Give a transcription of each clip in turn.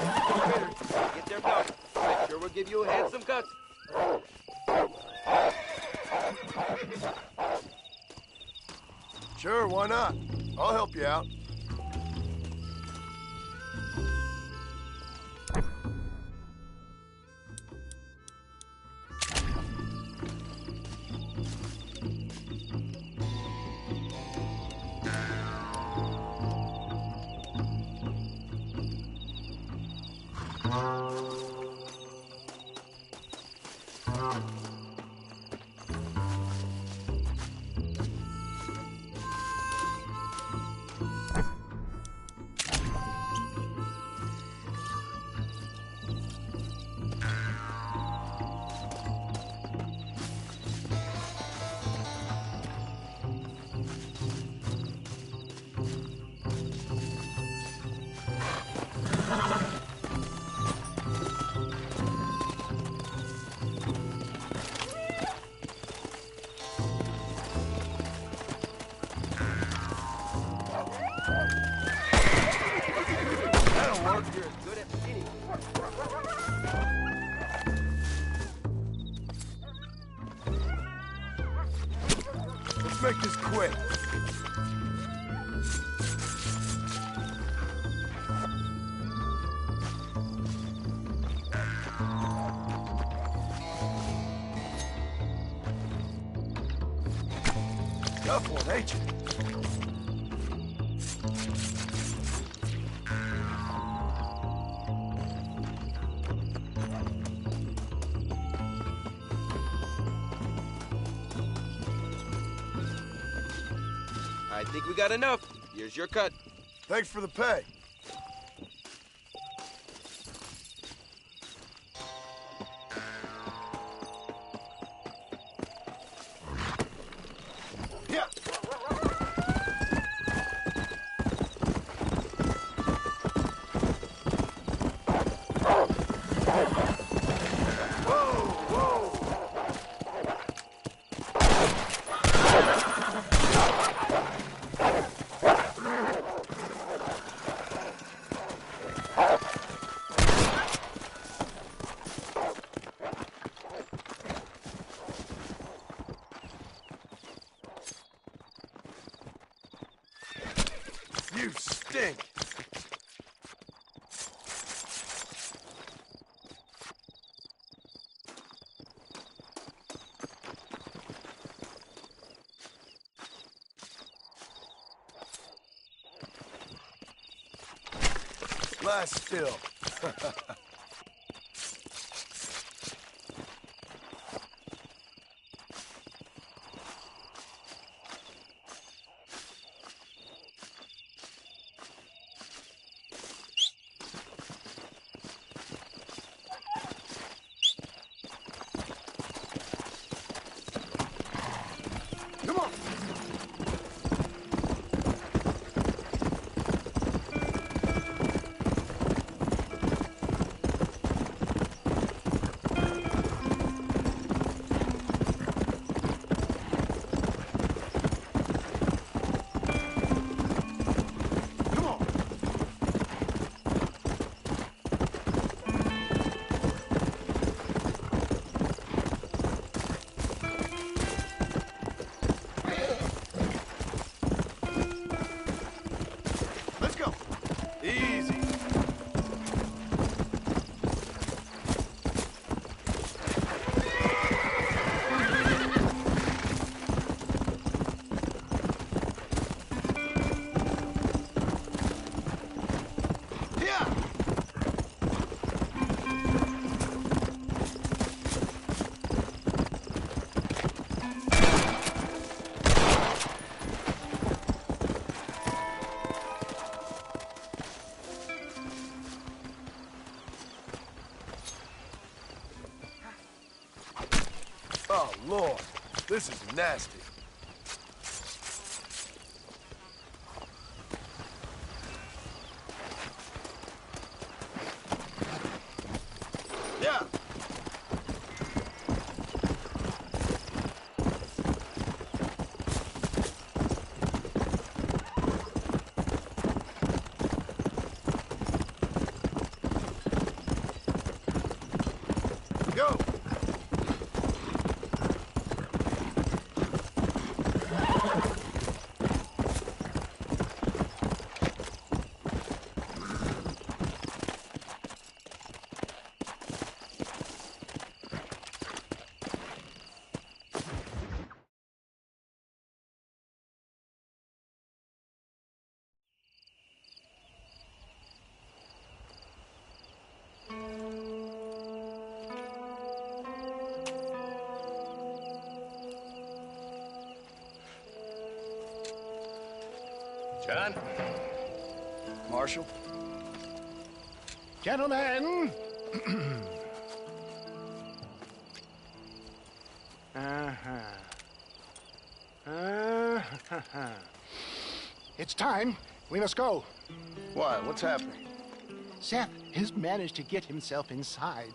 Get there now. I sure will give you a handsome cut. Sure, why not? I'll help you out. Let's make this quick. Tough one, ain't you? I think we got enough. Here's your cut. Thanks for the pay. Yeah. You stink! Lie still. Come on! Come on! Let's go. Easy. Yeah. Oh, Lord. This is nasty. Yeah. John? Marshal? Gentlemen! It's time. We must go. Why? What's happening? Seth has managed to get himself inside.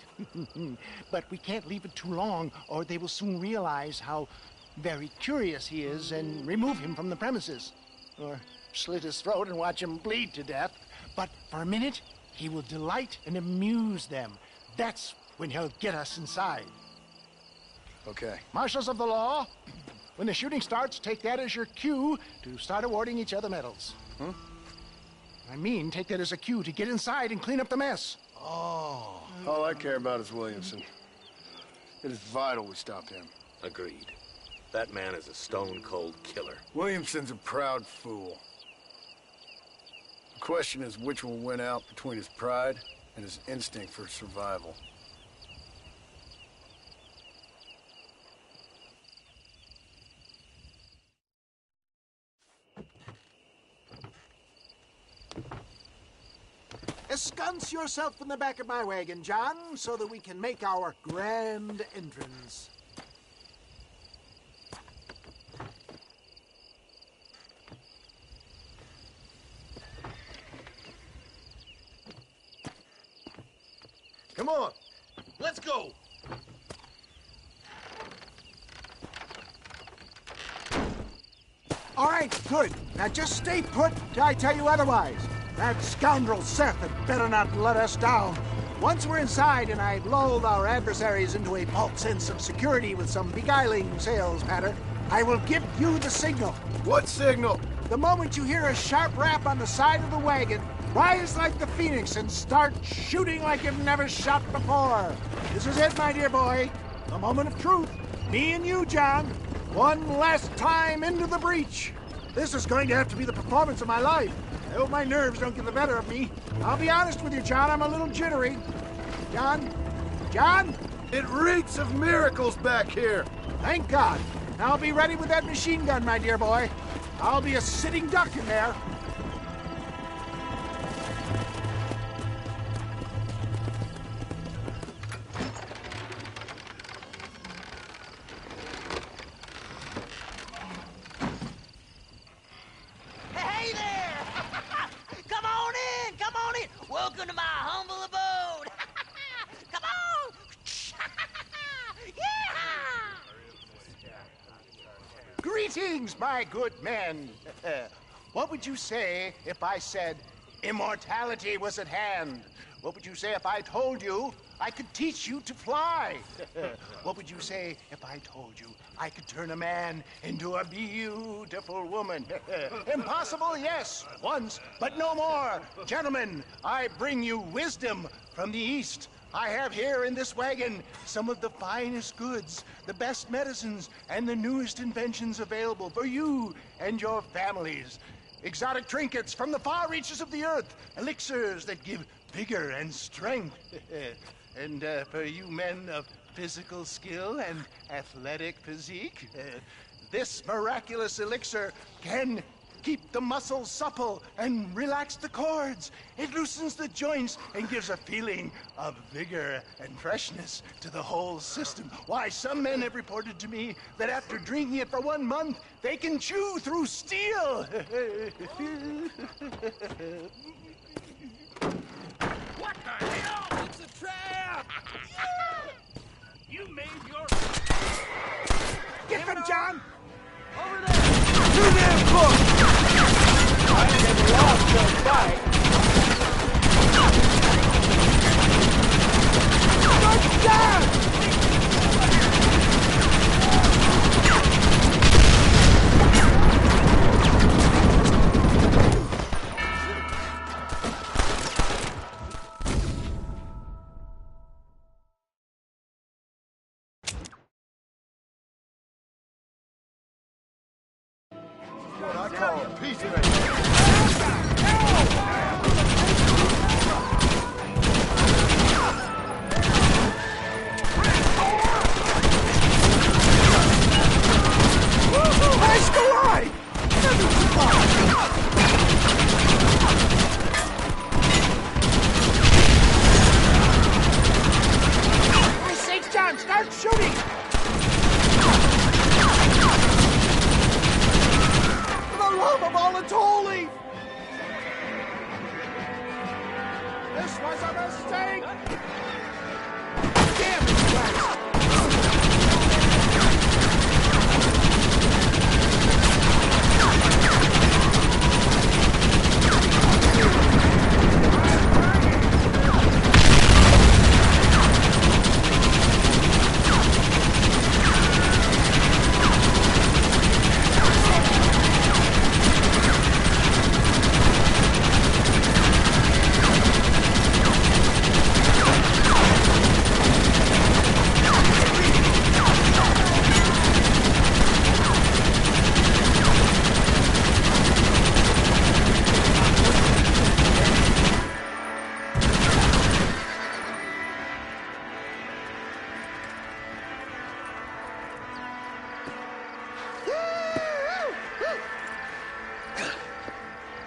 But we can't leave it too long, or they will soon realize how very curious he is and remove him from the premises. Or slit his throat and watch him bleed to death. But for a minute, he will delight and amuse them. That's when he'll get us inside. Okay. Marshals of the law, when the shooting starts, take that as your cue to start awarding each other medals. Huh? I mean, take that as a cue to get inside and clean up the mess. Oh. All I care about is Williamson. It is vital we stop him. Agreed. That man is a stone-cold killer. Williamson's a proud fool. The question is which will win out between his pride and his instinct for survival. Ensconce yourself in the back of my wagon, John, so that we can make our grand entrance. Come on, let's go! All right, good. Now just stay put till I tell you otherwise. That scoundrel Seth had better not let us down. Once we're inside and I've lulled our adversaries into a false sense of security with some beguiling sales patter, I will give you the signal. What signal? The moment you hear a sharp rap on the side of the wagon, rise like the phoenix and start shooting like you've never shot before. This is it, my dear boy. The moment of truth. Me and you, John. One last time into the breach. This is going to have to be the performance of my life. I hope my nerves don't get the better of me. I'll be honest with you, John, I'm a little jittery. John? John? It reeks of miracles back here. Thank God. Now I'll be ready with that machine gun, my dear boy. I'll be a sitting duck in there. Hey there! Come on in! Come on in! Welcome to my humble abode! Come on! Yeah! Greetings, my good men. What would you say if I said immortality was at hand? What would you say if I told you I could teach you to fly? What would you say if I told you I could turn a man into a beautiful woman? Impossible, yes, once, but no more. Gentlemen, I bring you wisdom from the East. I have here in this wagon some of the finest goods, the best medicines, and the newest inventions available for you and your families. Exotic trinkets from the far reaches of the earth, elixirs that give vigor and strength. And for you men of physical skill and athletic physique, this miraculous elixir can keep the muscles supple and relax the cords. It loosens the joints and gives a feeling of vigor and freshness to the whole system. Why, some men have reported to me that after drinking it for 1 month, they can chew through steel. What the hell? It's a trap! You made your... Get them, John! Over there! Too damn close! I never lost a fight. Good God! What I call a peacemaker. Nice go! was a mistake! Damn it, West!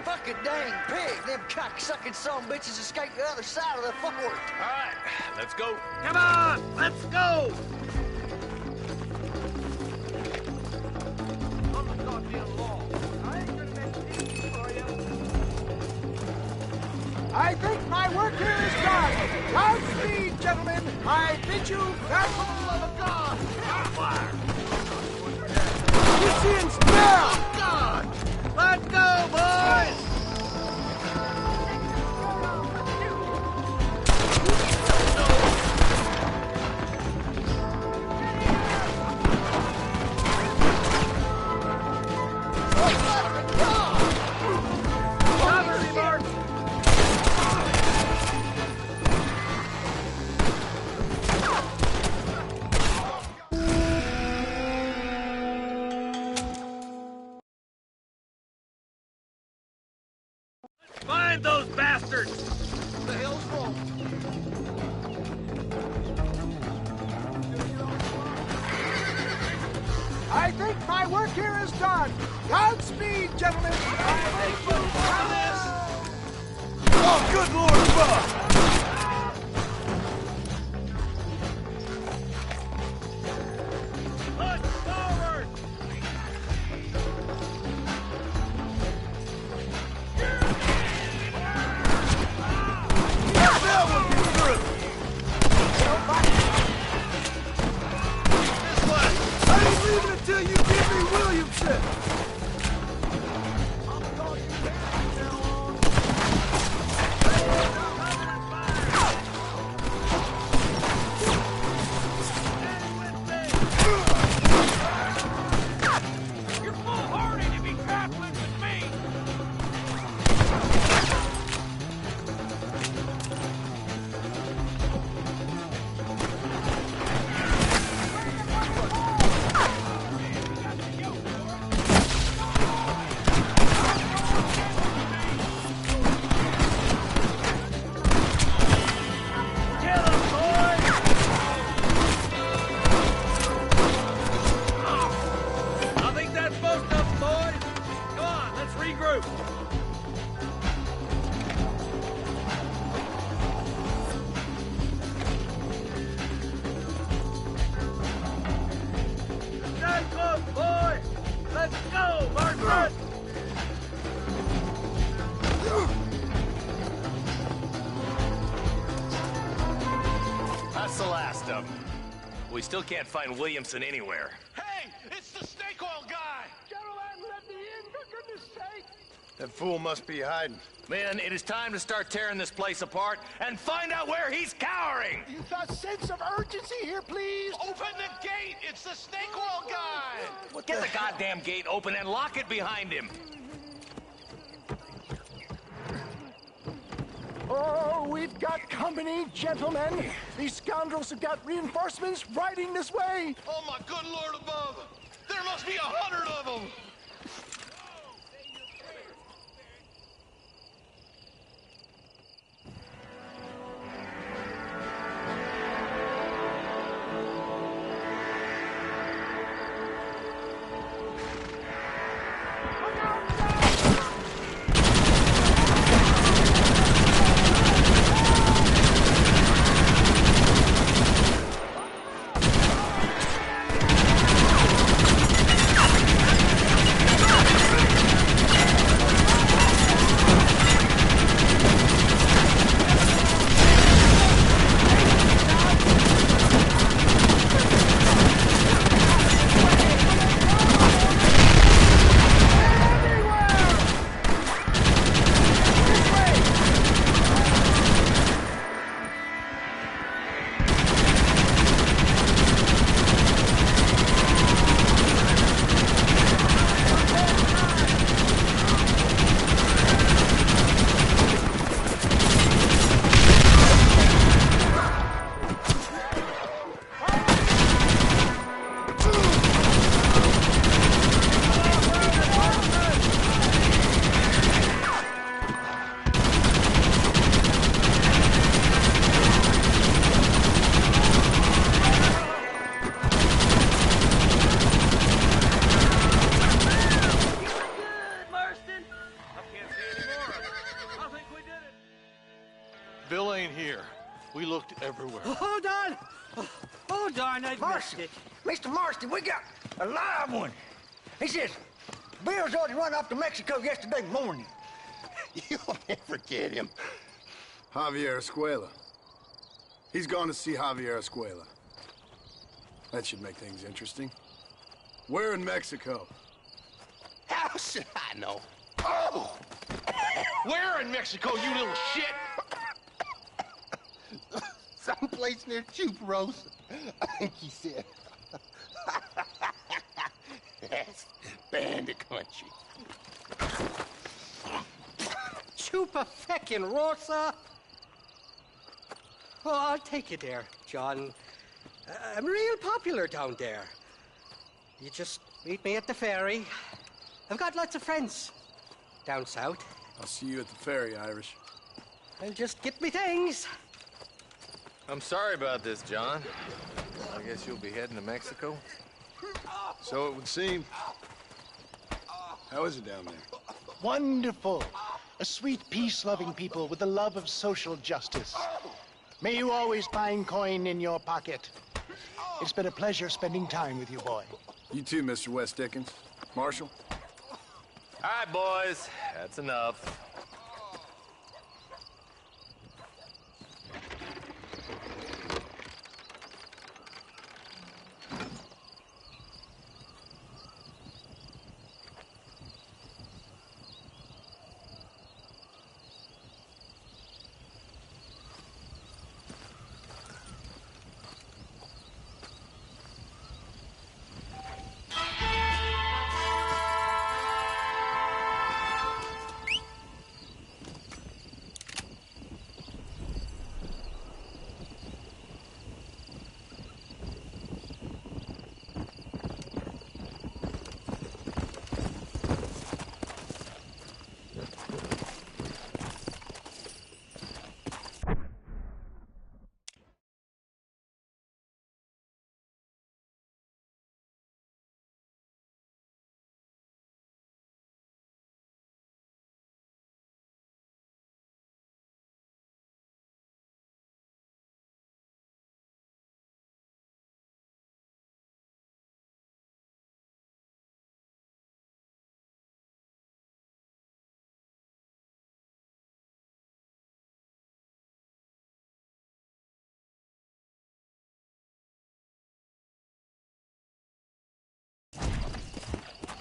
Fucking dang pig! Them cock-sucking son bitches escaped the other side of the fort. All right, let's go. Come on, let's go! I think my work here is done. Godspeed, gentlemen. I bid you farewell of God. You see him smell. God! Let's go, boys! Cover me, Mark! Find those bastards! The hell's wrong? I think my work here is done. Godspeed, gentlemen. I bid you farewell. Oh, good Lord, Buck! Push forward! That will get through! This way! I ain't leaving until you give me Williamson! You're foolhardy to be grappling with me! Kill him, boys! I think that's most of them, boys. Come on, let's regroup. Stay close, boys. Let's go, Margaret. That's the last of them. We still can't find Williamson anywhere. Hey, it's the snake oil guy! Gentlemen, let me in, for goodness sake. That fool must be hiding. Men, it is time to start tearing this place apart and find out where he's cowering! You've got a sense of urgency here, please. Open the gate! It's the snake oil guy! Get the goddamn gate open and lock it behind him! Oh, we've got company, gentlemen. These scoundrels have got reinforcements riding this way. Oh my good Lord above! There must be 100 of them! here. We looked everywhere. Hold on! Hold on, I missed it. Mr. Marston, we got a live one. He says, Bill's already run off to Mexico yesterday morning. You'll never get him. Javier Escuela. He's gone to see Javier Escuela. That should make things interesting. Where in Mexico? How should I know? Oh! Where in Mexico, you little shit? Someplace near Chuparosa, I think he said. That's bandit country. Chupa feckin' Rosa! Oh, I'll take you there, John. I'm real popular down there. You just meet me at the ferry. I've got lots of friends down south. I'll see you at the ferry, Irish. I'll just get me things. I'm sorry about this, John. I guess you'll be heading to Mexico? So it would seem. How is it down there? Wonderful. A sweet, peace-loving people with the love of social justice. May you always find coin in your pocket. It's been a pleasure spending time with you, boy. You too, Mr. West Dickens. Marshal? All right, boys. That's enough.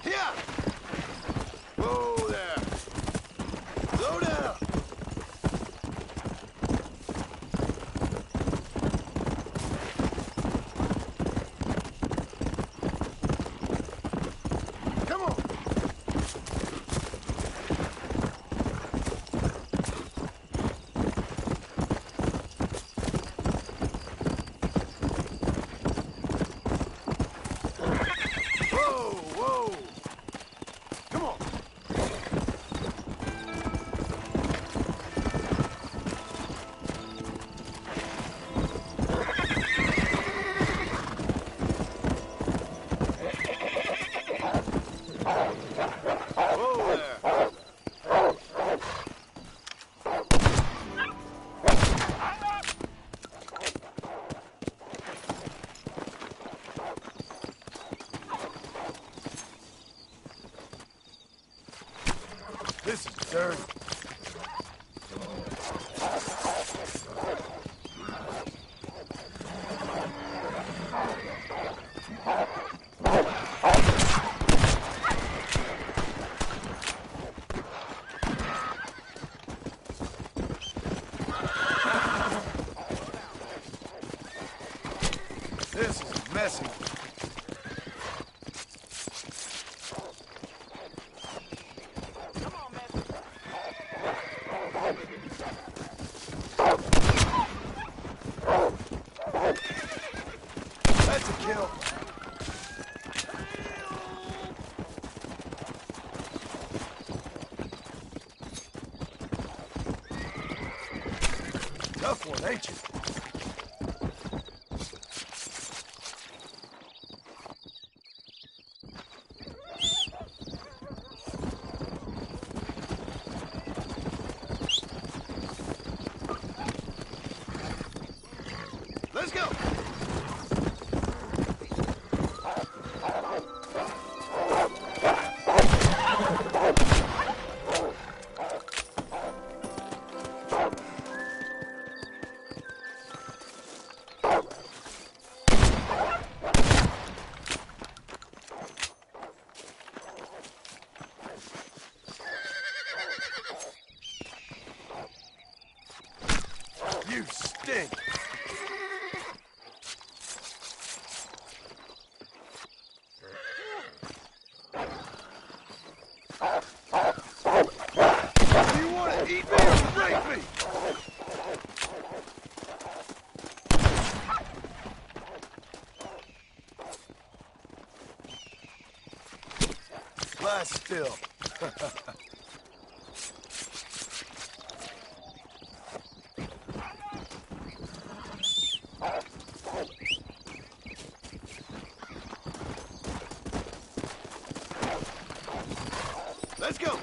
Here! Whoa there! Slow down! Come on! This is dirt. This is messy. That's a kill. Tough one, ain't you? Let's go! You stink! Do you want to eat me or rape me? Lie still. Let's go!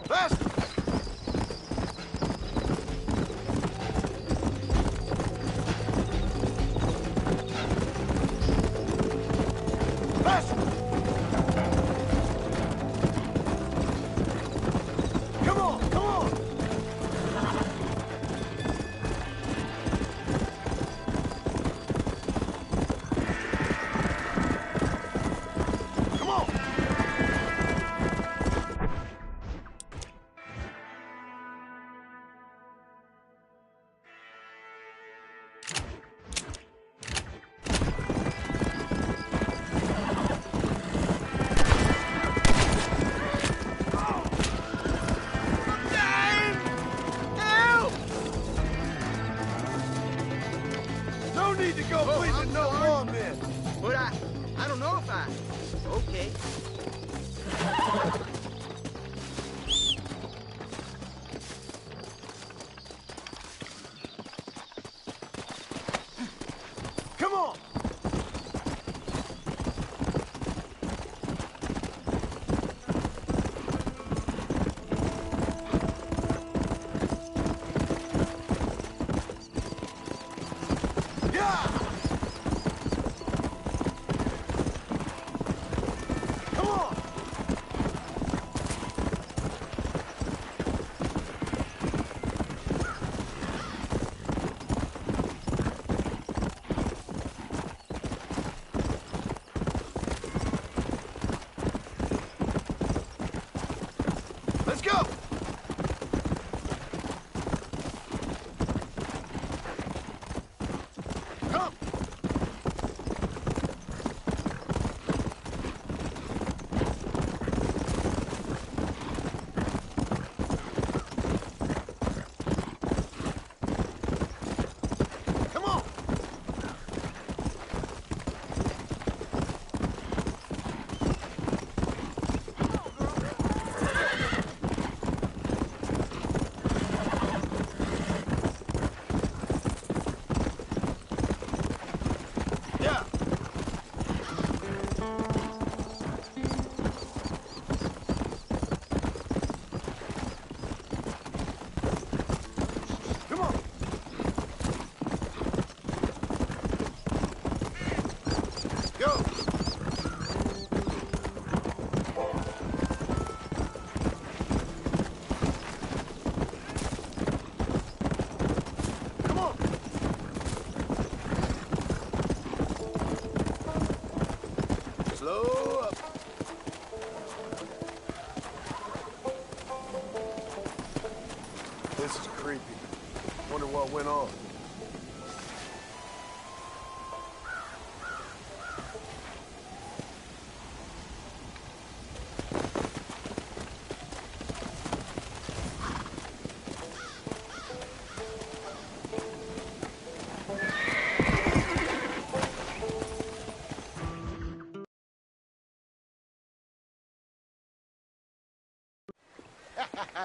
Faster! Faster! Come on, come on! Come on! No need to go bleeding no more, man. But I don't know if I... Okay. Come on! Yeah! Come on! Let's go! Come!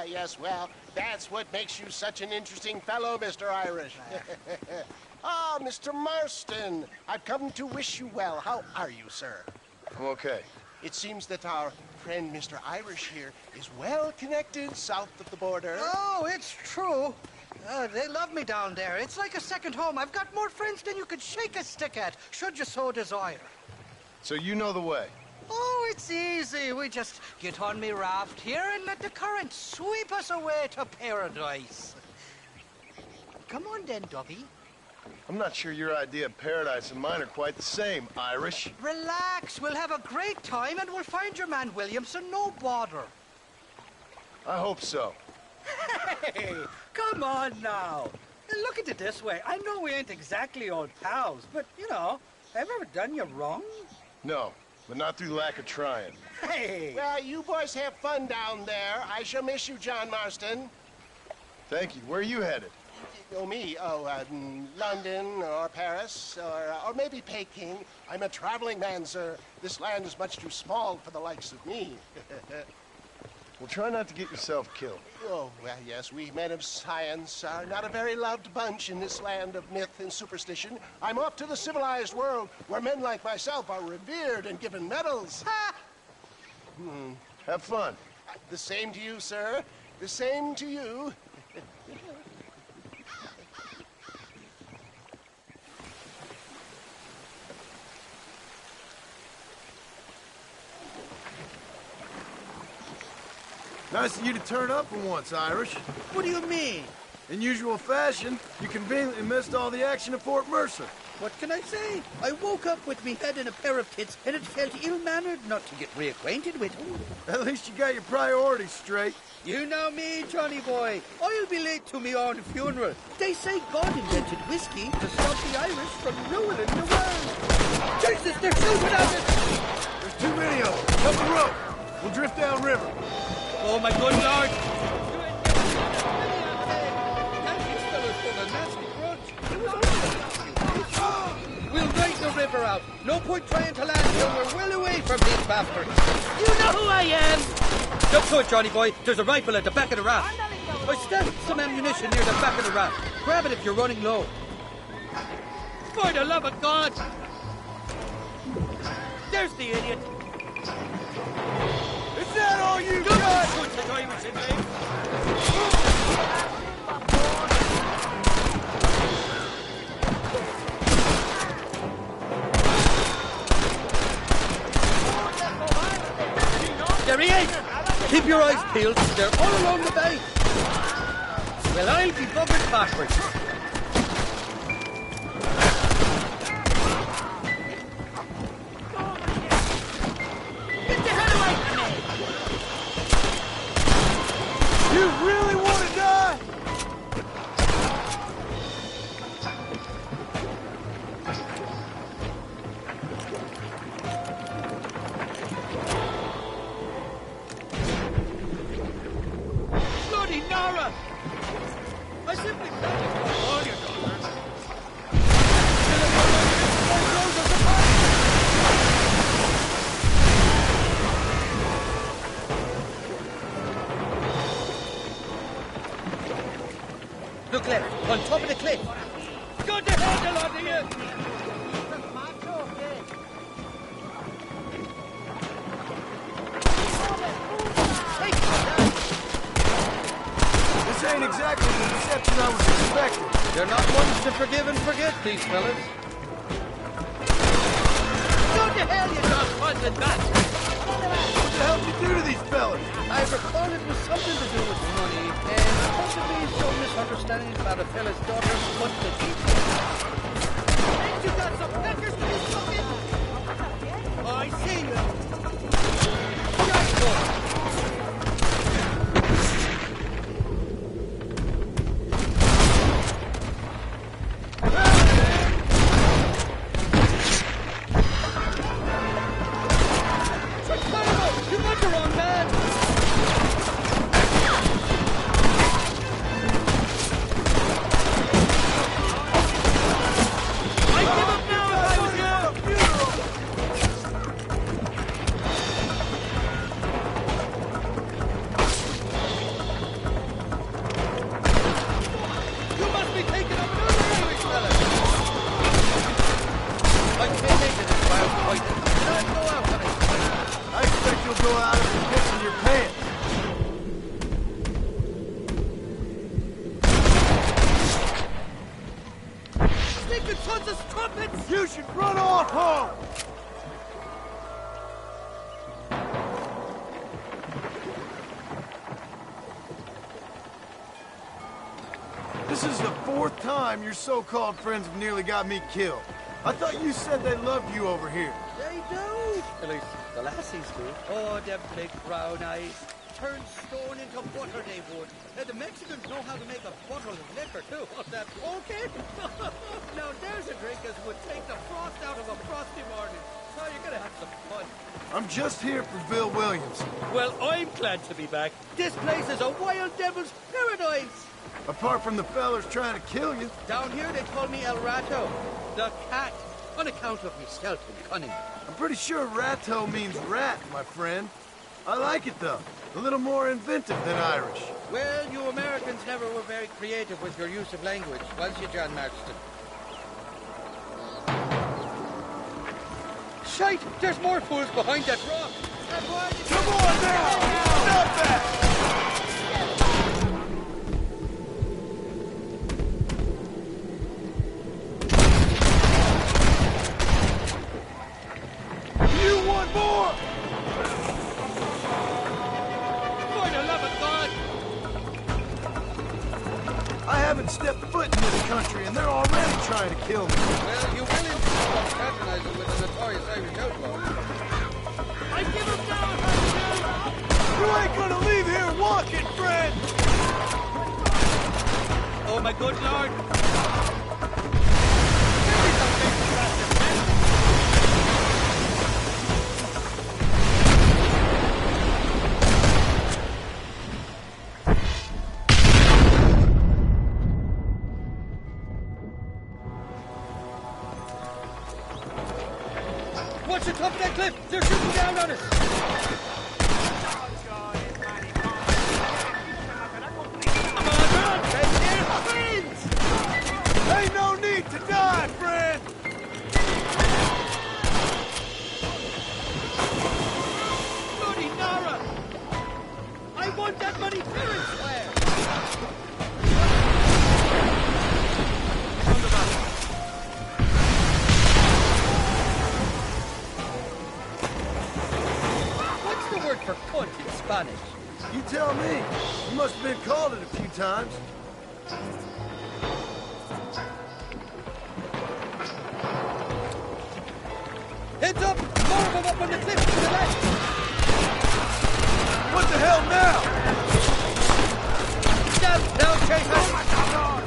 Yes, well, that's what makes you such an interesting fellow, Mr. Irish. Ah, Mr. Marston, I've come to wish you well. How are you, sir? I'm okay. It seems that our friend Mr. Irish here is well connected south of the border. Oh, it's true. They love me down there. It's like a second home. I've got more friends than you could shake a stick at, should you so desire. So you know the way? Oh, it's easy. We just get on me raft here and let the current sweep us away to paradise. Come on then, Dubby. I'm not sure your idea of paradise and mine are quite the same, Irish. Relax. We'll have a great time and we'll find your man Williamson, no bother. I hope so. Hey, come on now. Look at it this way. I know we ain't exactly old pals, but, you know, have I ever done you wrong? No, but not through lack of trying. Hey! Well, you boys have fun down there. I shall miss you, John Marston. Thank you. Where are you headed? Oh, me? Oh, London or Paris or maybe Peking. I'm a traveling man, sir. This land is much too small for the likes of me. Well, try not to get yourself killed. Oh, well, yes, we men of science are not a very loved bunch in this land of myth and superstition. I'm off to the civilized world where men like myself are revered and given medals. Ha! Have fun. The same to you, sir. The same to you. Nice of you to turn up for once, Irish. What do you mean? In usual fashion, you conveniently missed all the action at Fort Mercer. What can I say? I woke up with me head in a pair of tits, and it felt ill-mannered not to get reacquainted with him. At least you got your priorities straight. You know me, Johnny boy. I'll be late to me own funeral. They say God invented whiskey to stop the Irish from ruining the world. Jesus, they're shooting at us! There's too many of them. Cut the rope. We'll drift downriver. Oh, my good Lord! We'll ride the river out. No point trying to land till we're well away from these bastards. You know who I am! Look to it, Johnny boy. There's a rifle at the back of the raft. I stashed some ammunition near the back of the raft. Grab it if you're running low. For the love of God! There's the idiot. Is that all you got? Put the Irish in there. There he is! Keep your eyes peeled. They're all along the bay. Well, I'll be buggered backwards. Get the hell away from me! You really want to die? Bloody Nara! I simply can't ignore all your daughters. Look left, on top of the cliff. Got the handle on you! This ain't exactly the reception I was expecting. They're not ones to forgive and forget, these fellas. What the hell you not funded that? What the hell did you do to these fellas? I recall it was something to do with money, and possibly some misunderstandings about a fella's daughter's football team. Ain't you got some peckers to be fucking? Oh, I see you. Just go. You got the wrong man! misfits! You should run off home! This is the 4th time your so-called friends have nearly got me killed. I thought you said they loved you over here. They do! At least the lassies do. Oh, them big brown eyes. Turn stone into butter, they would. The Mexicans know how to make a bottle of liquor, too. What's that? Okay? Now, there's a drink as would take the frost out of a frosty morning. So you're gonna have some fun. I'm just here for Bill Williams. Well, I'm glad to be back. This place is a wild devil's paradise. Apart from the fellers trying to kill you. Down here, they call me El Rato, the cat, on account of me stealth and cunning. I'm pretty sure Rato means rat, my friend. I like it, though. A little more inventive than Irish. Well, you Americans never were very creative with your use of language, was you, John Marston? Shite! There's more fools behind that rock! Come on now! Stop that! You want more? For the love of God! I haven't stepped foot in this country, and they're already trying to kill me. Well, you will insist on patronizing with a notorious Irish outlaw. I give him down, You ain't gonna leave here walking, friend! Oh, my good lord! Watch the top of that cliff! They're shooting down on us! Come on, run! Friends! Ain't no need to die, friend! Bloody Nara! I want that money fair and square! What's the word for cunt in Spanish? You tell me. You must have been called it a few times. Heads up! More of them up on the cliff to the left! What the hell now? Down, now, chase us! Oh my God!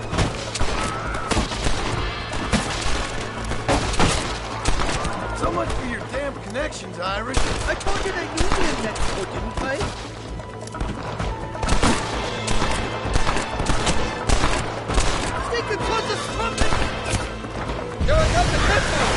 So much for your damn connections, Irish. I told you they knew me in Mexico, didn't I? Stinking tons of trumpet! Going up the cliff now!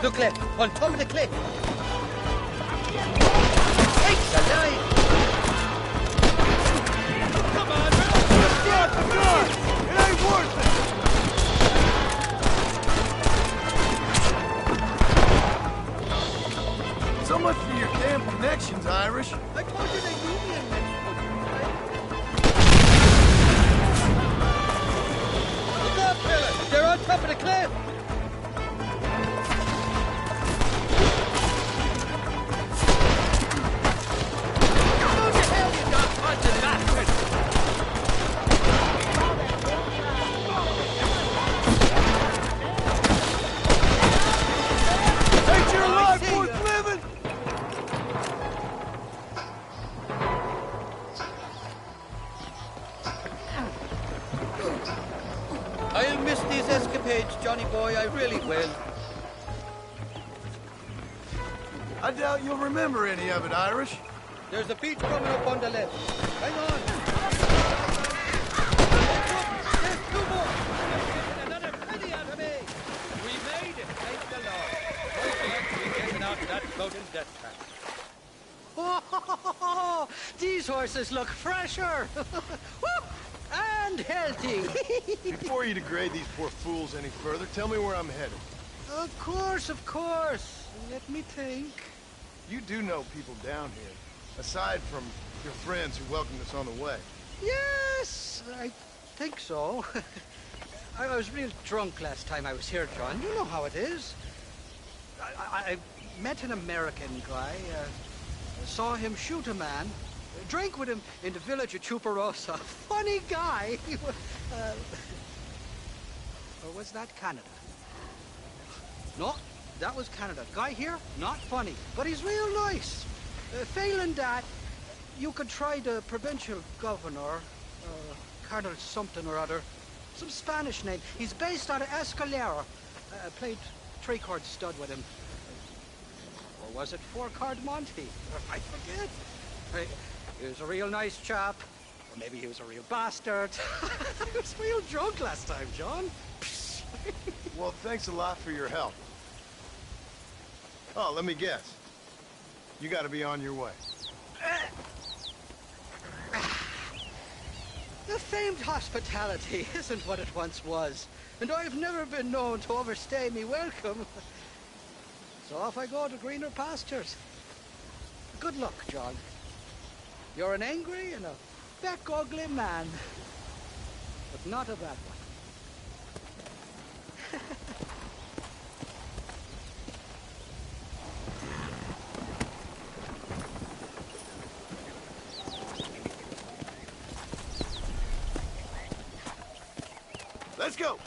Look left, on top of the cliff. Sakes alive! Come on, Stop the gun! It ain't worth it! So much for your damn connections, Irish. I told you they knew me in Mexico, didn't I? Look up, fella! They're on top of the cliff! I'll miss these escapades, Johnny boy, I really will. I doubt you'll remember any of it, Irish. There's a beach coming up on the left. Hang on. There's two more. You're getting another penny out of me. We made it, thank the Lord. Hopefully we're getting out of that out in death trap. Oh, these horses look fresher. Woo! And healthy. Before you degrade these poor fools any further, tell me where I'm headed. Of course, of course. Let me think. You do know people down here, aside from your friends who welcomed us on the way. Yes, I think so. I was real drunk last time I was here, John. You know how it is. I met an American guy, saw him shoot a man, drank with him in the village of Chuparosa. Funny guy. Or was that Canada? No, that was Canada. Guy here, not funny, but he's real nice. Failing that, you could try the provincial governor, Colonel something or other. Some Spanish name. He's based out of Escalera. Played three-chord stud with him. Or was it four-chord Monty? I forget. He was a real nice chap. Or maybe he was a real bastard. I was real drunk last time, John. Well, thanks a lot for your help. Oh, let me guess. You gotta be on your way. The famed hospitality isn't what it once was, and I've never been known to overstay me welcome. So off I go to greener pastures. Good luck, John. You're an angry and a back ugly man, but not a bad one. Let's go!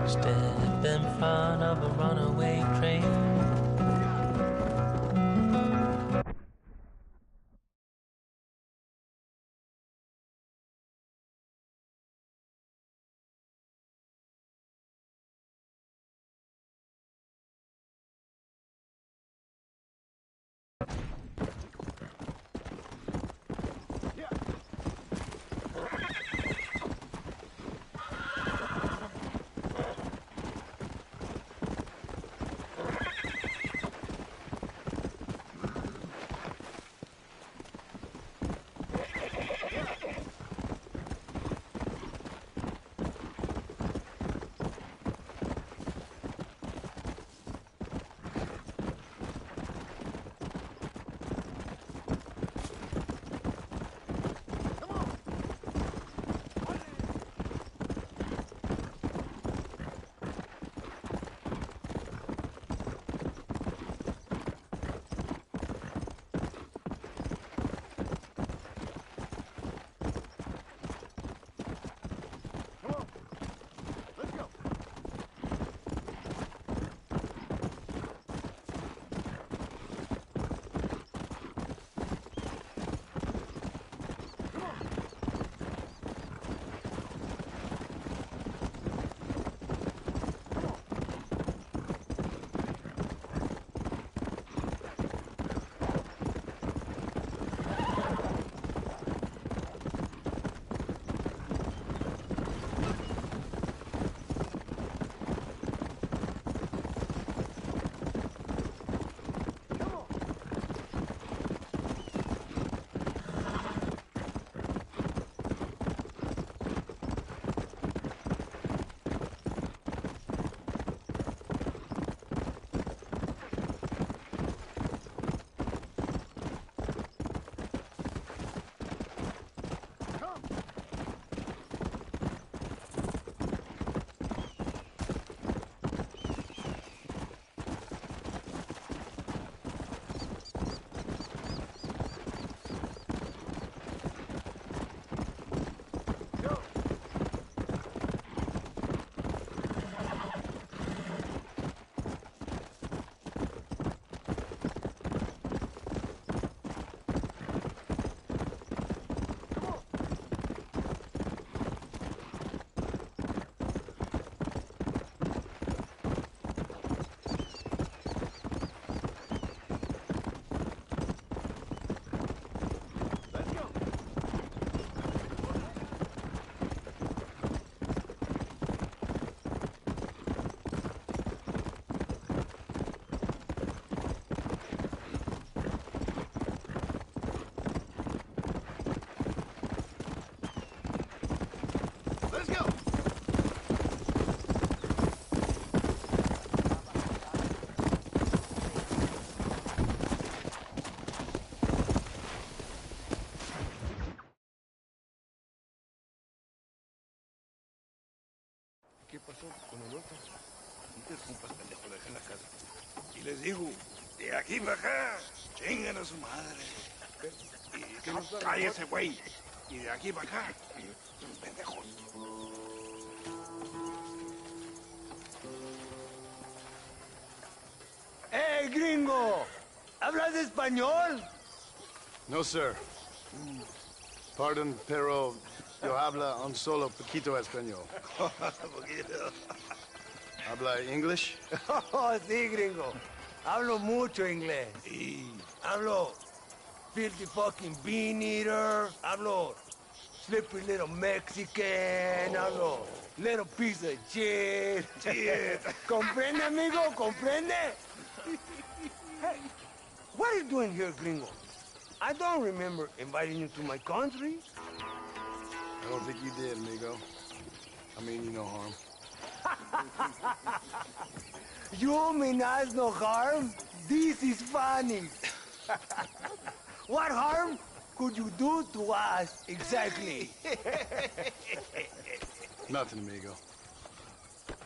Step in front of a runaway train. ¿Qué pasó con el otro? No te escupas, pendejo, deja la casa. Y les digo, de aquí para acá, chingan a su madre. Y no, cállese, güey. Y de aquí para acá, pendejos. ¡Eh, gringo! ¿Hablas español? No, sir. Pardon, pero yo habla un solo poquito español. Poquito. ¿Habla English? Oh, sí, gringo. Hablo mucho inglés. Sí. Hablo filthy fucking bean eater. Hablo slippery little Mexican. Hablo little piece of shit. ¿Comprende, amigo? ¿Comprende? Hey, what are you doing here, gringo? I don't remember inviting you to my country. I don't think you did, amigo. I mean you no harm. You mean us no harm? This is funny. What harm could you do to us, exactly? Nothing, amigo.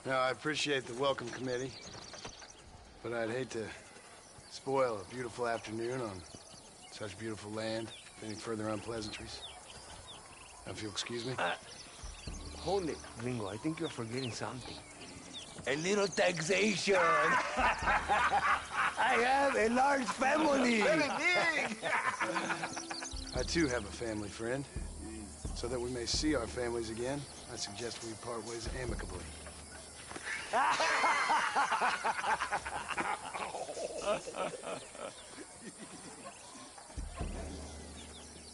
Now, I appreciate the welcome committee, but I'd hate to spoil a beautiful afternoon on such beautiful land with any further unpleasantries. Now, if you'll excuse me. Hold it, gringo. I think you're forgetting something. A little taxation. I have a large family. Very big. I, too, have a family friend. So that we may see our families again, I suggest we part ways amicably.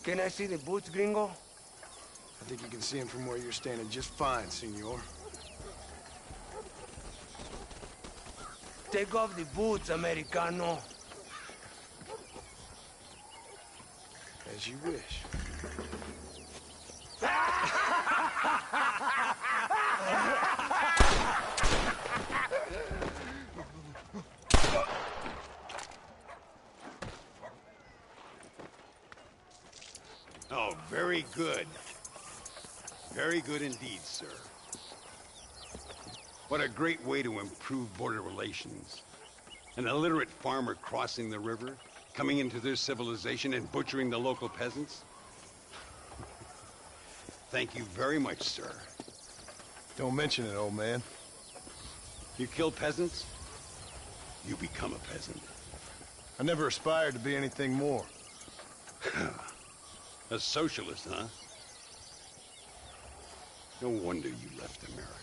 Can I see the boots, gringo? I think you can see him from where you're standing just fine, senor. Take off the boots, Americano. As you wish. Oh, very good. Very good indeed, sir. What a great way to improve border relations. An illiterate farmer crossing the river, coming into their civilization and butchering the local peasants. Thank you very much, sir. Don't mention it, old man. You kill peasants, you become a peasant. I never aspired to be anything more. A socialist, huh? No wonder you left America.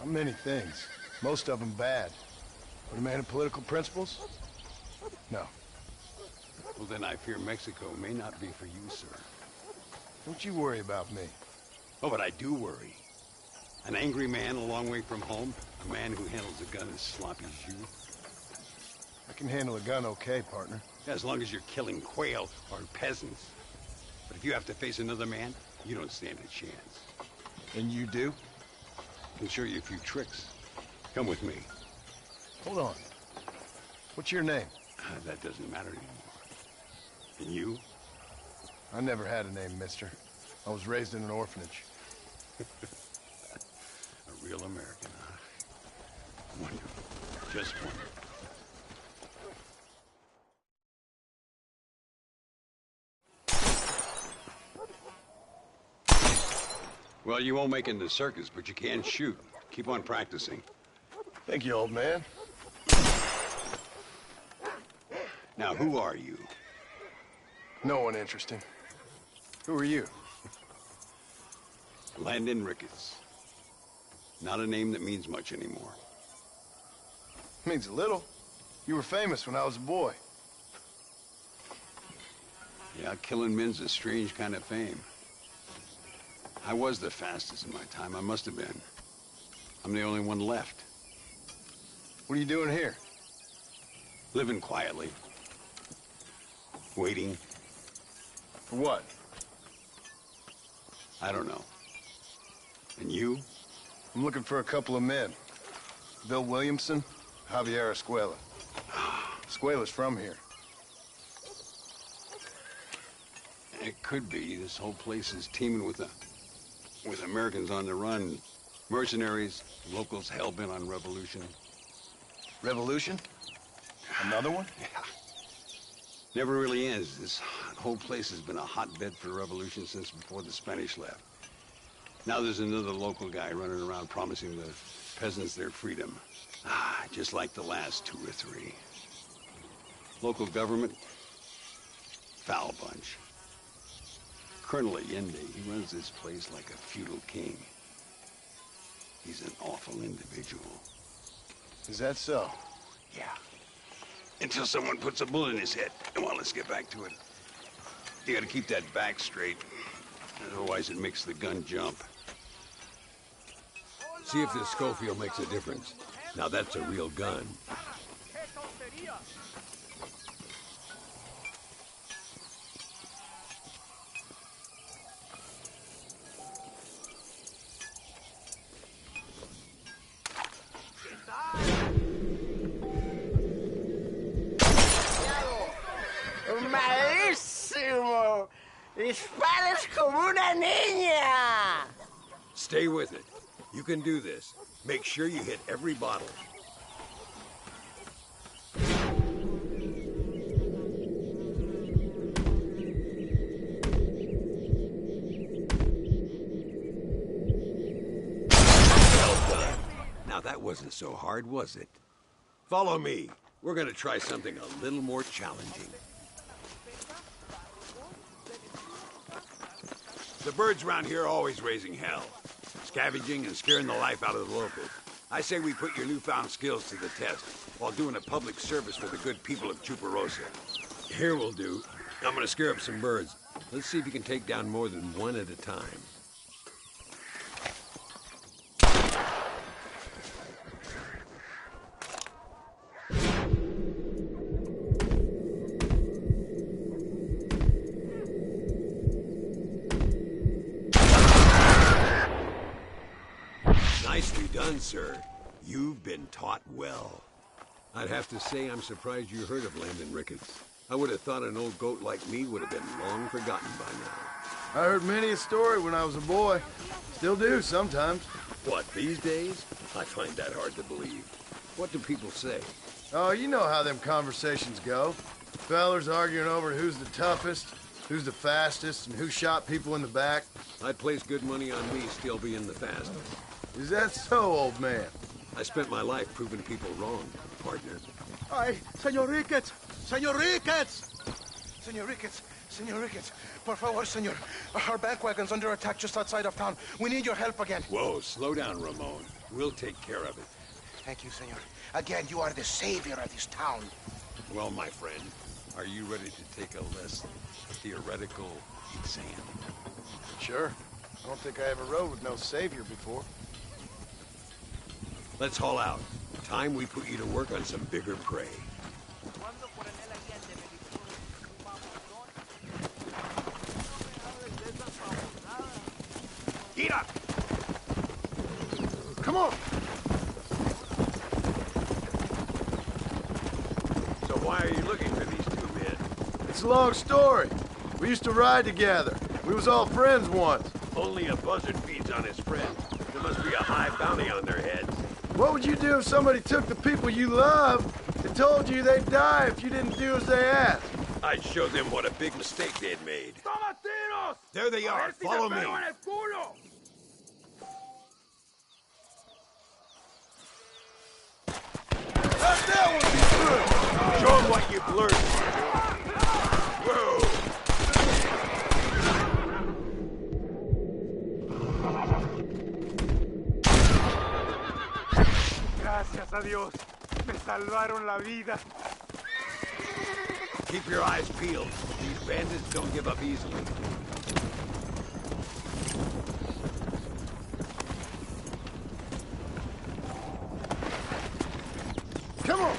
I'm many things. Most of them bad. But a man of political principles? No. Well, then I fear Mexico may not be for you, sir. Don't you worry about me. Oh, but I do worry. An angry man a long way from home, a man who handles a gun as sloppy as you. I can handle a gun okay, partner. As long as you're killing quail or peasants. But if you have to face another man, you don't stand a chance. And you do? I can show you a few tricks. Come with me. Hold on. What's your name? That doesn't matter anymore. And you? I never had a name, mister. I was raised in an orphanage. A real American, huh? Wonderful. Just wonderful. Well, you won't make it in the circus, but you can shoot. Keep on practicing. Thank you, old man. Now, who are you? No one interesting. Who are you? Landon Ricketts. Not a name that means much anymore. Means a little. You were famous when I was a boy. Yeah, killing men's a strange kind of fame. I was the fastest in my time. I must have been. I'm the only one left. What are you doing here? Living quietly. Waiting. For what? I don't know. And you? I'm looking for a couple of men. Bill Williamson, Javier Escuela. Escuela's from here. It could be. This whole place is teeming with Americans on the run. Mercenaries, locals hell-bent on revolution. Revolution? Another one? Yeah. Never really ends. This whole place has been a hotbed for revolution since before the Spanish left. Now there's another local guy running around promising the peasants their freedom. Just like the last 2 or 3. Local government, foul bunch. Colonel Allende, he runs this place like a feudal king. He's an awful individual. Is that so? Yeah. Until someone puts a bullet in his head. Come on, let's get back to it. You gotta keep that back straight. Otherwise it makes the gun jump. See if this Schofield makes a difference. Now that's a real gun. ¡Malísimo! ¡Disparas como una niña! Stay with it. You can do this. Make sure you hit every bottle. Well done. Now that wasn't so hard, was it? Follow me. We're gonna try something a little more challenging. The birds around here are always raising hell. Scavenging and scaring the life out of the locals. I say we put your newfound skills to the test while doing a public service for the good people of Chuparosa. Here will do. I'm gonna scare up some birds. Let's see if you can take down more than one at a time. Nicely done, sir. You've been taught well. I'd have to say I'm surprised you heard of Landon Ricketts. I would have thought an old goat like me would have been long forgotten by now. I heard many a story when I was a boy. Still do sometimes. What, these days? I find that hard to believe. What do people say? Oh, you know how them conversations go. Fellers arguing over who's the toughest, who's the fastest, and who shot people in the back. I'd place good money on me still being the fastest. Is that so, old man? I spent my life proving people wrong, partner. Ay, Señor Ricketts! Señor Ricketts! Señor Ricketts, por favor, señor. Our bank wagon's under attack just outside of town. We need your help again. Whoa, slow down, Ramon. We'll take care of it. Thank you, señor. Again, you are the savior of this town. Well, my friend, are you ready to take a less theoretical exam? Sure. I don't think I ever rode with no savior before. Let's haul out. Time we put you to work on some bigger prey. Get up! Come on! So why are you looking for these 2 men? It's a long story. We used to ride together. We was all friends once. Only a buzzard feeds on his friends. There must be a high bounty on their heads. What would you do if somebody took the people you love and told you they'd die if you didn't do as they asked? I'd show them what a big mistake they'd made. There they are. Follow me. That would be good. Show them what you've learned. Whoa. Gracias a Dios. Me salvaron la vida. Keep your eyes peeled. These bandits don't give up easily. Come on.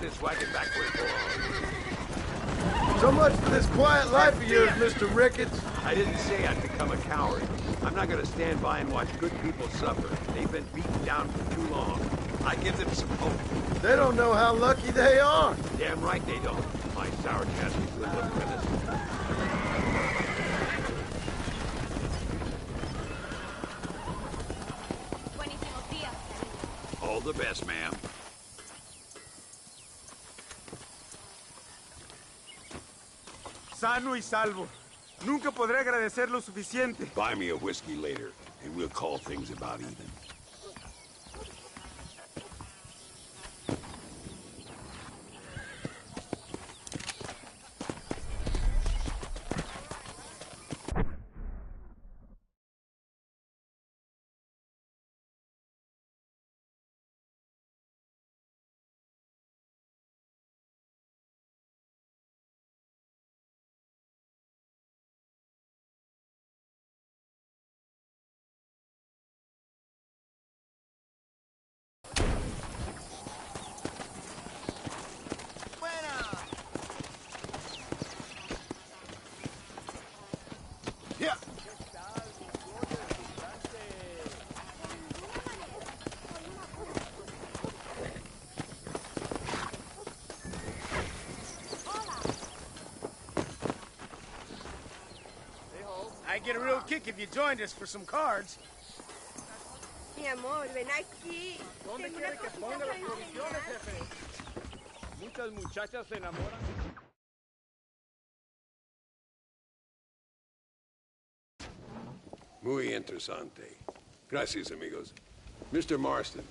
this wagon back where it belongs. So much for this quiet life of yours, Mr. Ricketts. I didn't say I'd become a coward. I'm not gonna stand by and watch good people suffer. They've been beaten down for too long. I give them some hope. They don't know how lucky they are. Damn right they don't. My sour Catholics would look for this. All the best, ma'am. Sano y salvo. Nunca podré agradecer lo suficiente. Buy me a whiskey later, and we'll call things about even. I'd get a real kick if you joined us for some cards. Mi amor, ven aquí. ¿Dónde quiere que ponga las provisiones, jefe? Muchas muchachas se enamoran. Muy interesante. Gracias, amigos. Mr. Marston,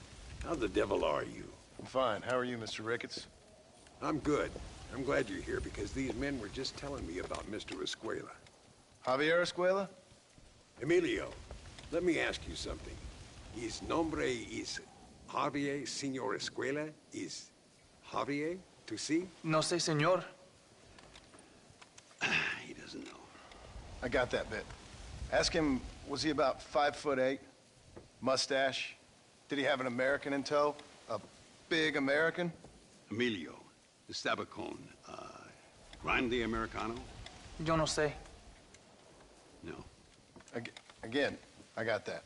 how the devil are you? I'm fine. How are you, Mr. Ricketts? I'm good. I'm glad you're here because these men were just telling me about Mr. Escuela. Javier Escuela? Emilio, let me ask you something. His nombre is Javier Señor Escuela? Is Javier to see? No sé, señor. He doesn't know. I got that bit. Ask him, was he about 5'8"? Mustache? Did he have an American in tow? A big American? Emilio, the Stabacone, Grande Americano? Yo no sé. No. Again, I got that.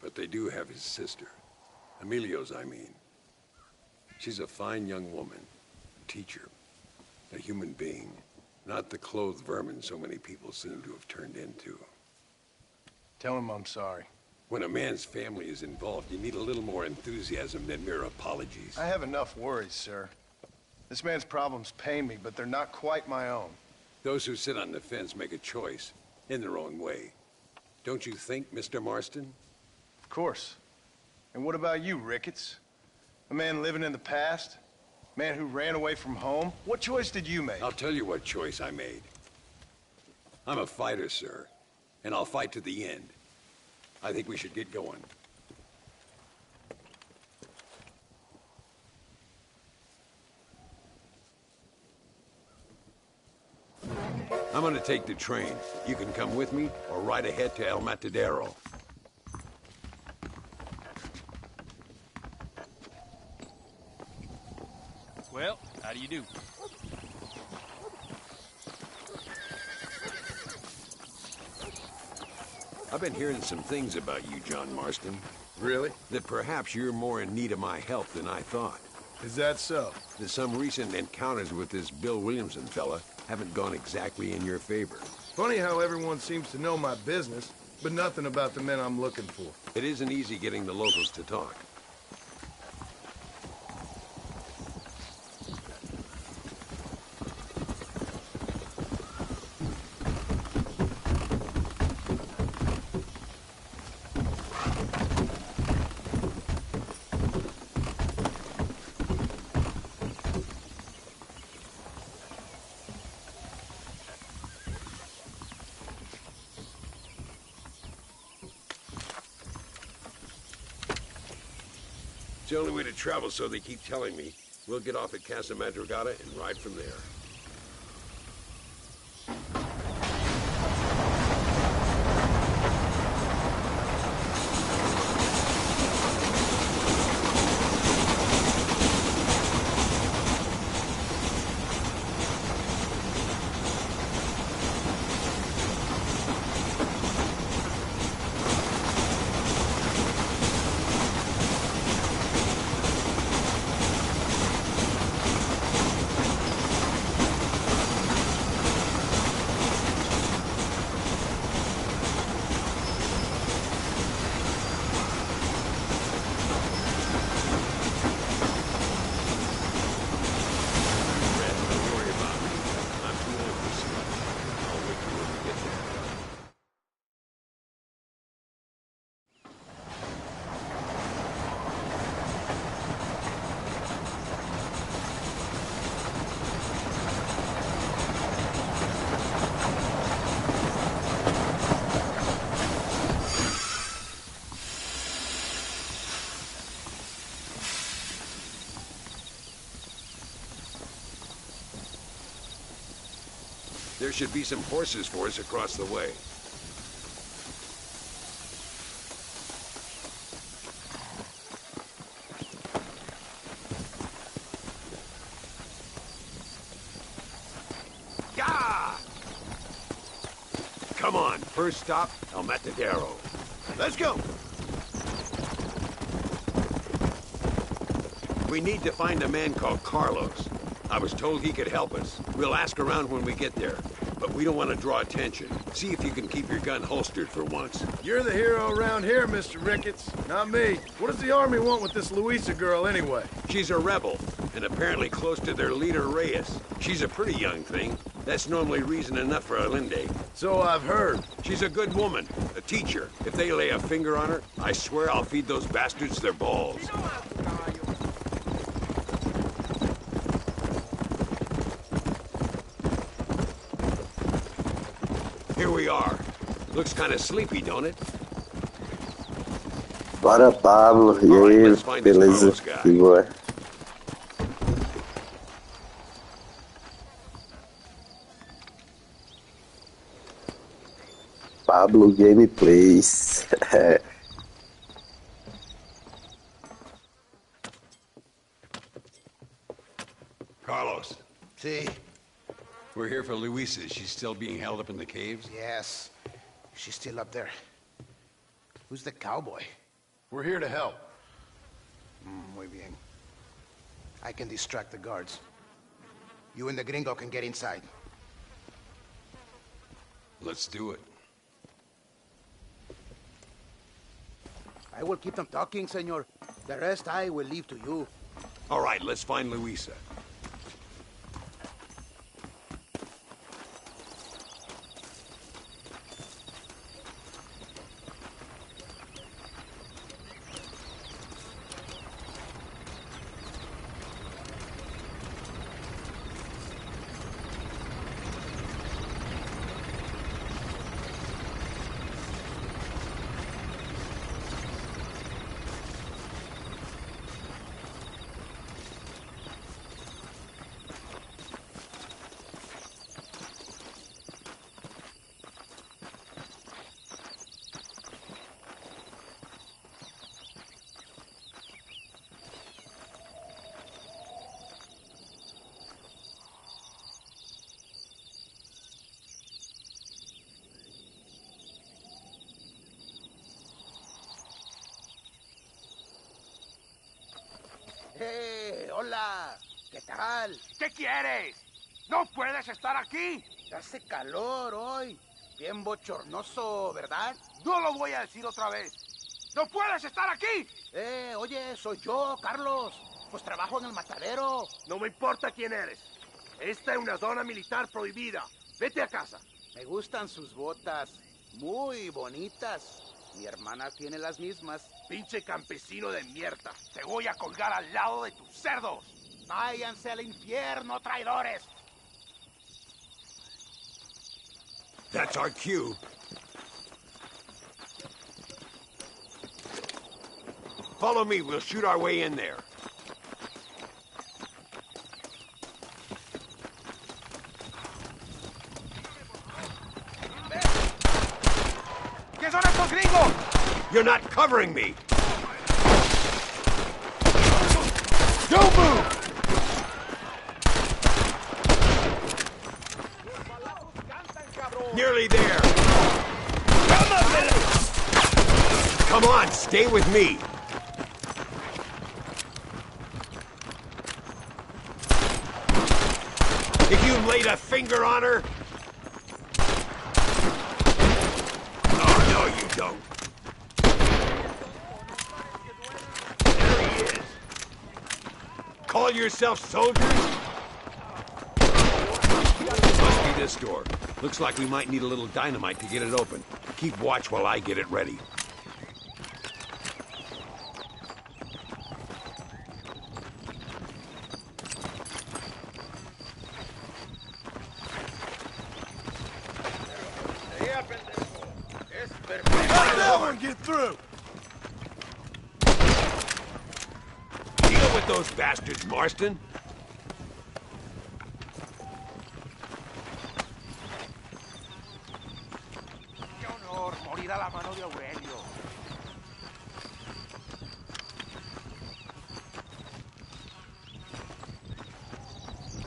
But they do have his sister. Emilio's, I mean. She's a fine young woman, a teacher, a human being, not the clothed vermin so many people seem to have turned into. Tell him I'm sorry. When a man's family is involved, you need a little more enthusiasm than mere apologies. I have enough worries, sir. This man's problems pain me, but they're not quite my own. Those who sit on the fence make a choice, in their own way. Don't you think, Mr. Marston? Of course. And what about you, Ricketts? A man living in the past? A man who ran away from home? What choice did you make? I'll tell you what choice I made. I'm a fighter, sir, and I'll fight to the end. I think we should get going. I'm gonna take the train. You can come with me or ride ahead to El Matadero. Well, how do you do? I've been hearing some things about you, John Marston. Really? That perhaps you're more in need of my help than I thought. Is that so? That some recent encounters with this Bill Williamson fella haven't gone exactly in your favor. Funny how everyone seems to know my business, but nothing about the men I'm looking for. It isn't easy getting the locals to talk. It's the only way to travel, so they keep telling me. We'll get off at Casa Madrugada and ride from there. There should be some horses for us across the way. Yeah! Come on, first stop, El Matadero. Let's go! We need to find a man called Carlos. I was told he could help us. We'll ask around when we get there. But we don't want to draw attention. See if you can keep your gun holstered for once. You're the hero around here, Mr. Ricketts, not me. What does the army want with this Luisa girl anyway? She's a rebel, and apparently close to their leader, Reyes. She's a pretty young thing. That's normally reason enough for Allende. So I've heard. She's a good woman, a teacher. If they lay a finger on her, I swear I'll feed those bastards their balls. Here we are. Looks kind of sleepy, don't it? Bora, Pablo. E aí, beleza? Que boa. Pablo Gameplays. Carlos. See? We're here for Luisa. She's still being held up in the caves? Yes. She's still up there. Who's the cowboy? We're here to help. Muy bien. I can distract the guards. You and the gringo can get inside. Let's do it. I will keep them talking, senor. The rest I will leave to you. All right, let's find Luisa. Hola. ¿Qué tal? ¿Qué quieres? ¡No puedes estar aquí! Hace calor hoy. Bien bochornoso, ¿verdad? No lo voy a decir otra vez. ¡No puedes estar aquí! Oye, soy yo, Carlos. Pues trabajo en el matadero. No me importa quién eres. Esta es una zona militar prohibida. Vete a casa. Me gustan sus botas. Muy bonitas. Mi hermana tiene las mismas. Pinche campesino de mierda. Te voy a colgar al lado de tus cerdos. Váyanse al infierno, traidores. That's our cue. Follow me, we'll shoot our way in there. ¿Qué son estos gringos? You're not covering me! Don't move! Nearly there! Come on, stay with me! If you laid a finger on her... Oh, no, you don't. There he is. Call yourself soldiers? Must be this door. Looks like we might need a little dynamite to get it open. Keep watch while I get it ready. Let that one get through! Deal with those bastards, Marston.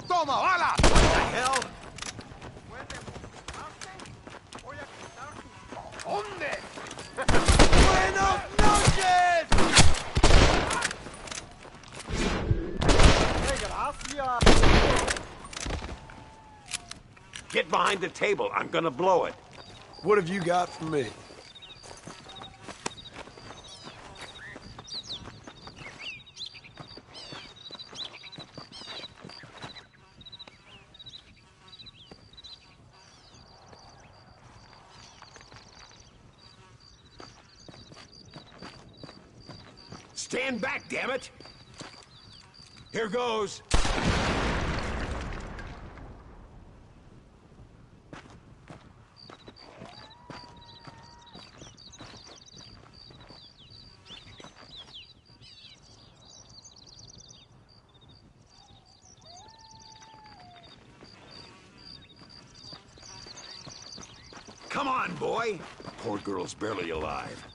Toma, bala! What the hell? ¿Dónde? Buenos noches! Get behind the table. I'm gonna blow it. What have you got for me? Stand back, damn it! Here goes. Come on, boy! Poor girl's barely alive.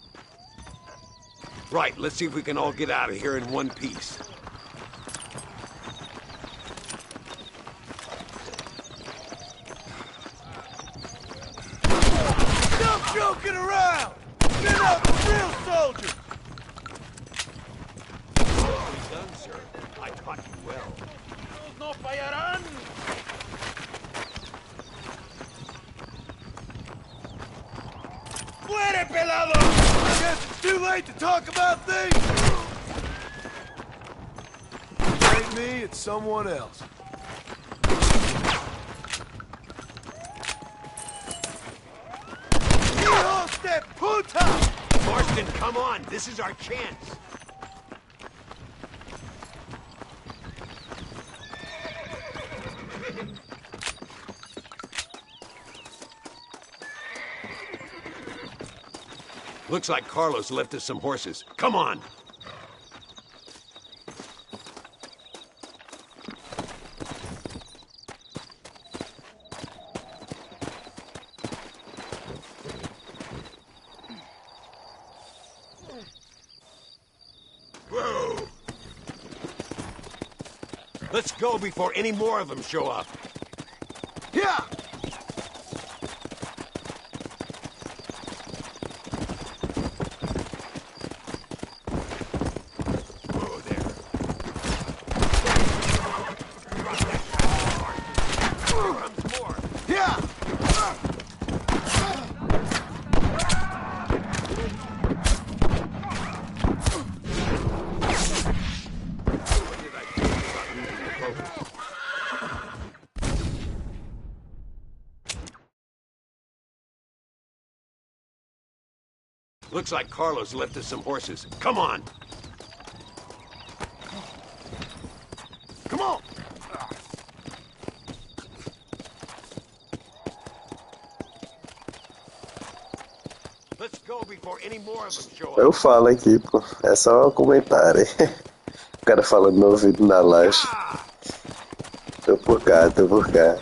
Right, let's see if we can all get out of here in one piece. Stop joking around! Get up, real soldier! Well done, sir. I taught you well. No fallarán! ¡Muere, pelado! I guess it's too late to talk about things! It ain't me, it's someone else. ¡Hijos de puta! Marston, come on! This is our chance! Looks like Carlos left us some horses. Come on! Whoa! Let's go before any more of them show up. Yeah! Looks like Carlos left us some horses. Come on! Come on! Let's go before any more of them show up. Eu falo aqui, pô. É só comentário. O cara falando no ouvido na live. Tô por cá, tô por cá.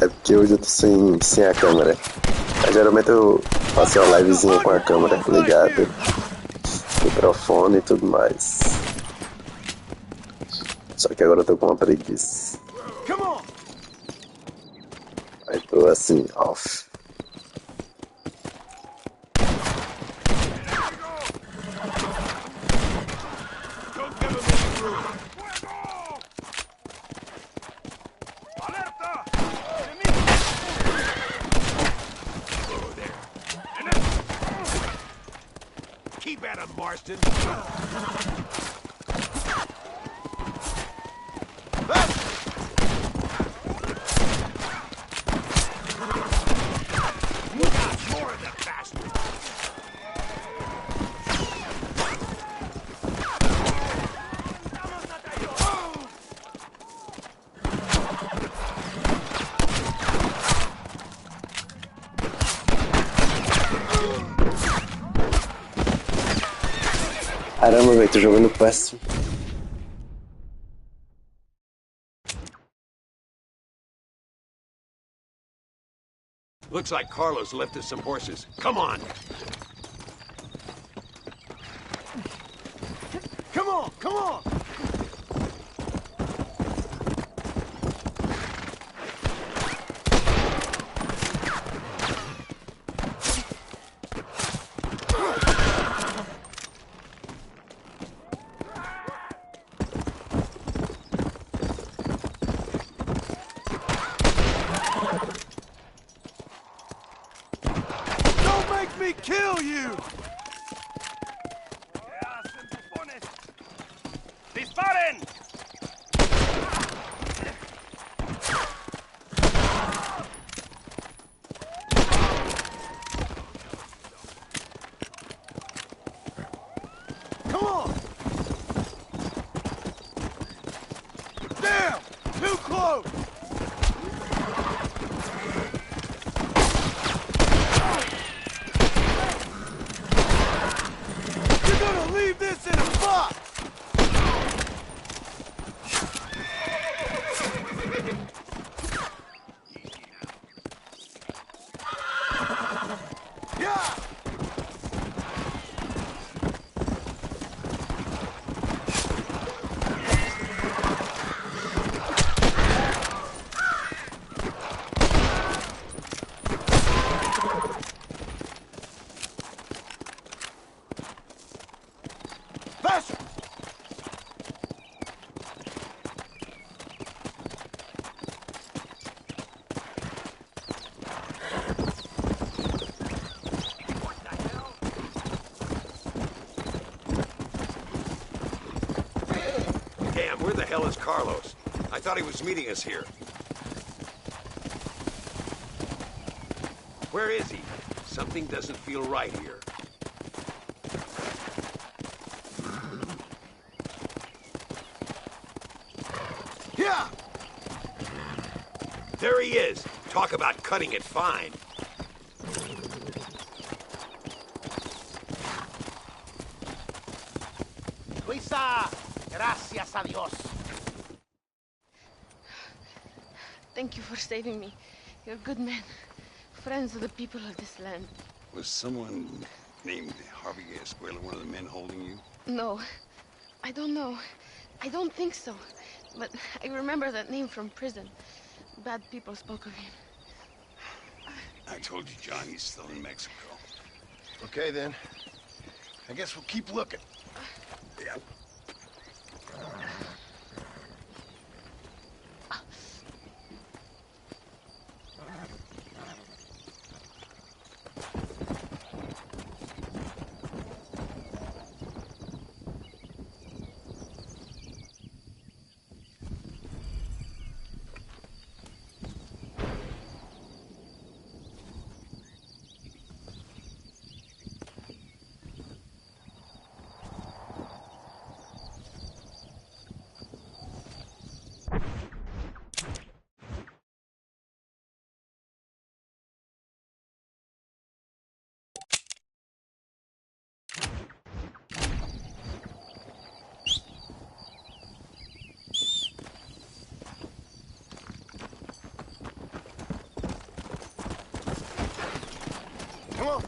É porque hoje eu tô sem a câmera. Mas geralmente eu faço uma livezinha com a câmera ligada, microfone e tudo mais. Só que agora eu tô com uma preguiça. Aí tô assim, off. Keep at him, Marston. More of the bastard. Caramba, velho, tô jogando péssimo. Looks like Carlos left us some horses. Come on! on, come on! Don't make me kill you! ¡Disparen! Come on! Damn! Too close! You're gonna leave this in a box! Yeah! Faster! Damn, where the hell is Carlos? I thought he was meeting us here. Where is he? Something doesn't feel right here. Yeah! There he is. Talk about cutting it fine. Luisa, gracias a Dios. Thank you for saving me. You're good men. Friends of the people of this land. Was someone named Harvey Escuela one of the men holding you? No, I don't know. I don't think so. But I remember that name from prison. Bad people spoke of him. I told you, John, he's still in Mexico. Okay, then. I guess we'll keep looking. Yeah. Come on.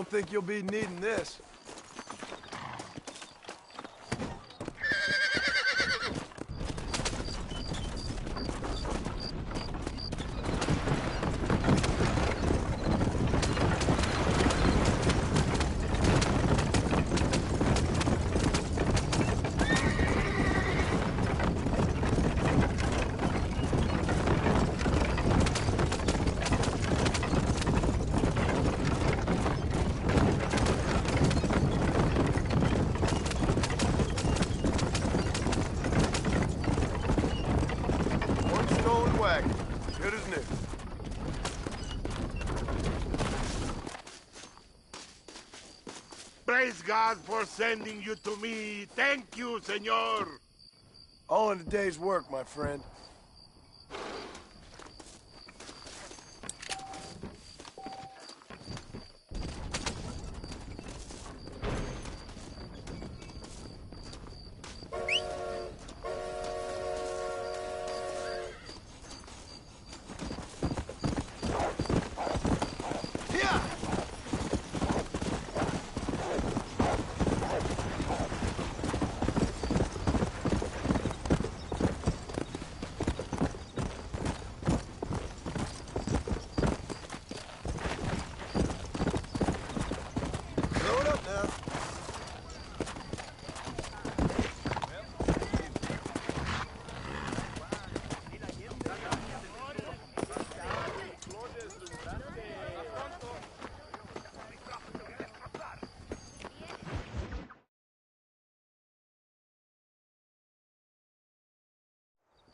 don't think you'll be needing this. Good as new. Praise God for sending you to me. Thank you, senor. All in a day's work, my friend.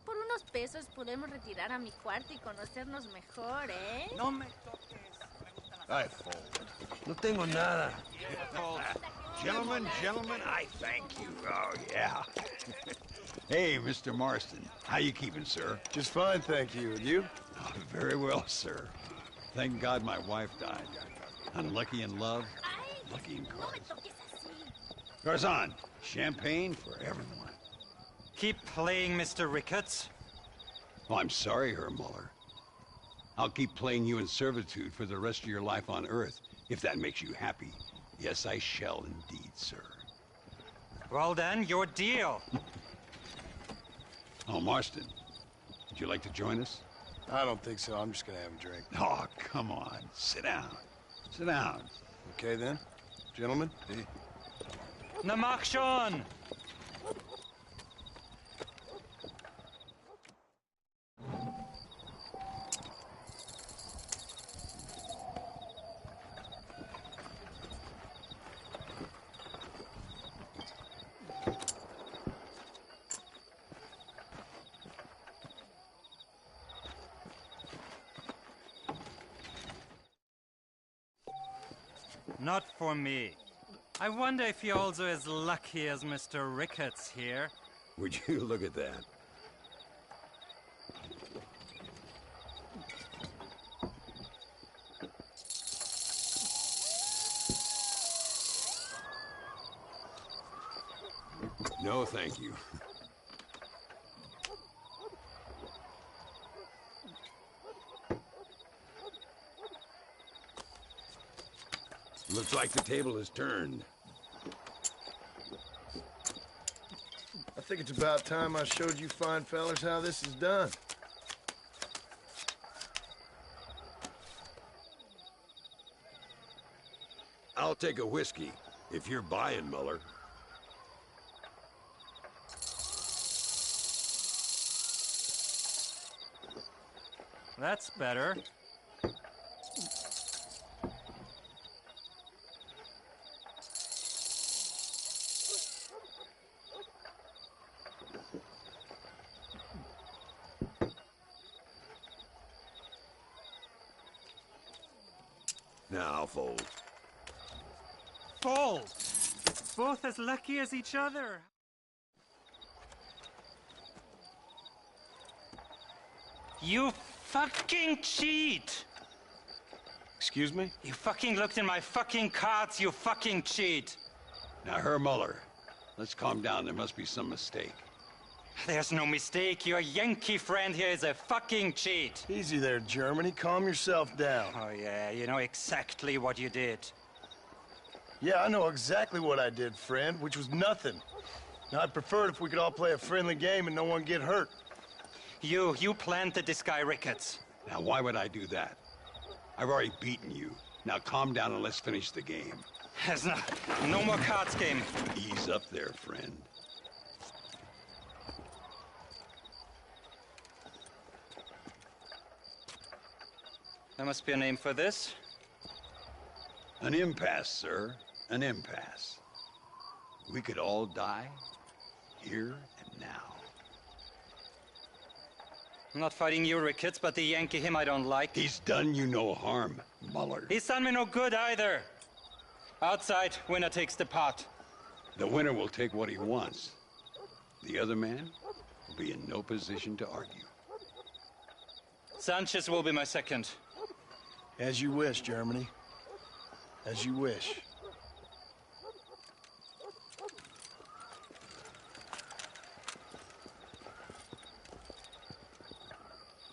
Por unos pesos podemos retirar a mi cuarto y conocernos mejor, ¿eh? No me toques. I fold. No tengo nada. Gentlemen, I thank you. Oh, yeah. Hey, Mr. Marston. How you keeping, sir? Just fine, thank you. And you? Oh, very well, sir. Thank God my wife died. Unlucky in love, lucky in cards. Garzon, champagne for everyone. Keep playing, Mr. Ricketts. Oh, I'm sorry, Herr Muller. I'll keep playing you in servitude for the rest of your life on Earth, if that makes you happy. Yes, I shall indeed, sir. Well then, your deal. Oh, Marston, would you like to join us? I don't think so. I'm just gonna have a drink. Oh, come on. Sit down. Sit down. Okay, then. Gentlemen? Na mach schon! Not for me. I wonder if you're also as lucky as Mr. Ricketts here. Would you look at that? No, thank you. Looks like the table is turned. I think it's about time I showed you fine fellas how this is done. I'll take a whiskey, if you're buying, Muller. That's better. Now I'll fold. Fold! Both as lucky as each other. You fucking cheat! Excuse me? You fucking looked in my fucking cards, you fucking cheat! Now, Herr Muller, let's calm down. There must be some mistake. There's no mistake. Your Yankee friend here is a fucking cheat. Easy there, Germany. Calm yourself down. Oh, yeah, you know exactly what you did. Yeah, I know exactly what I did, friend, which was nothing. Now, I'd prefer it if we could all play a friendly game and no one get hurt. You planted this guy, Ricketts. Now, why would I do that? I've already beaten you. Now, calm down and let's finish the game. There's no more cards game. Ease up there, friend. There must be a name for this. An impasse, sir. An impasse. We could all die, here and now. I'm not fighting you, Ricketts, but the Yankee him I don't like. He's done you no harm, Muller. He's done me no good either. Outside, winner takes the pot. The winner will take what he wants. The other man will be in no position to argue. Sanchez will be my second. As you wish, Germany. As you wish.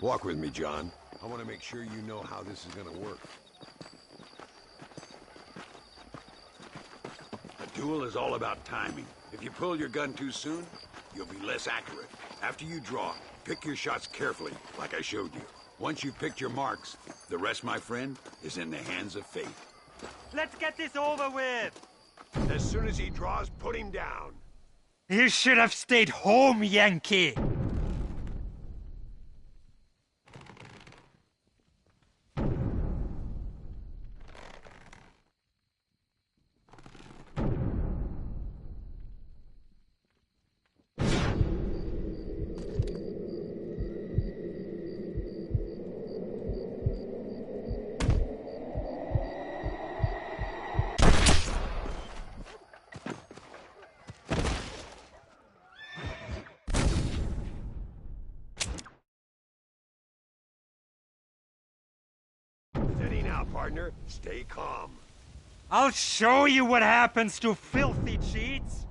Walk with me, John. I want to make sure you know how this is going to work. A duel is all about timing. If you pull your gun too soon, you'll be less accurate. After you draw, pick your shots carefully, like I showed you. Once you've picked your marks, the rest, my friend, is in the hands of fate. Let's get this over with! As soon as he draws, put him down. You should have stayed home, Yankee! Steady now, partner. Stay calm. I'll show you what happens to filthy cheats!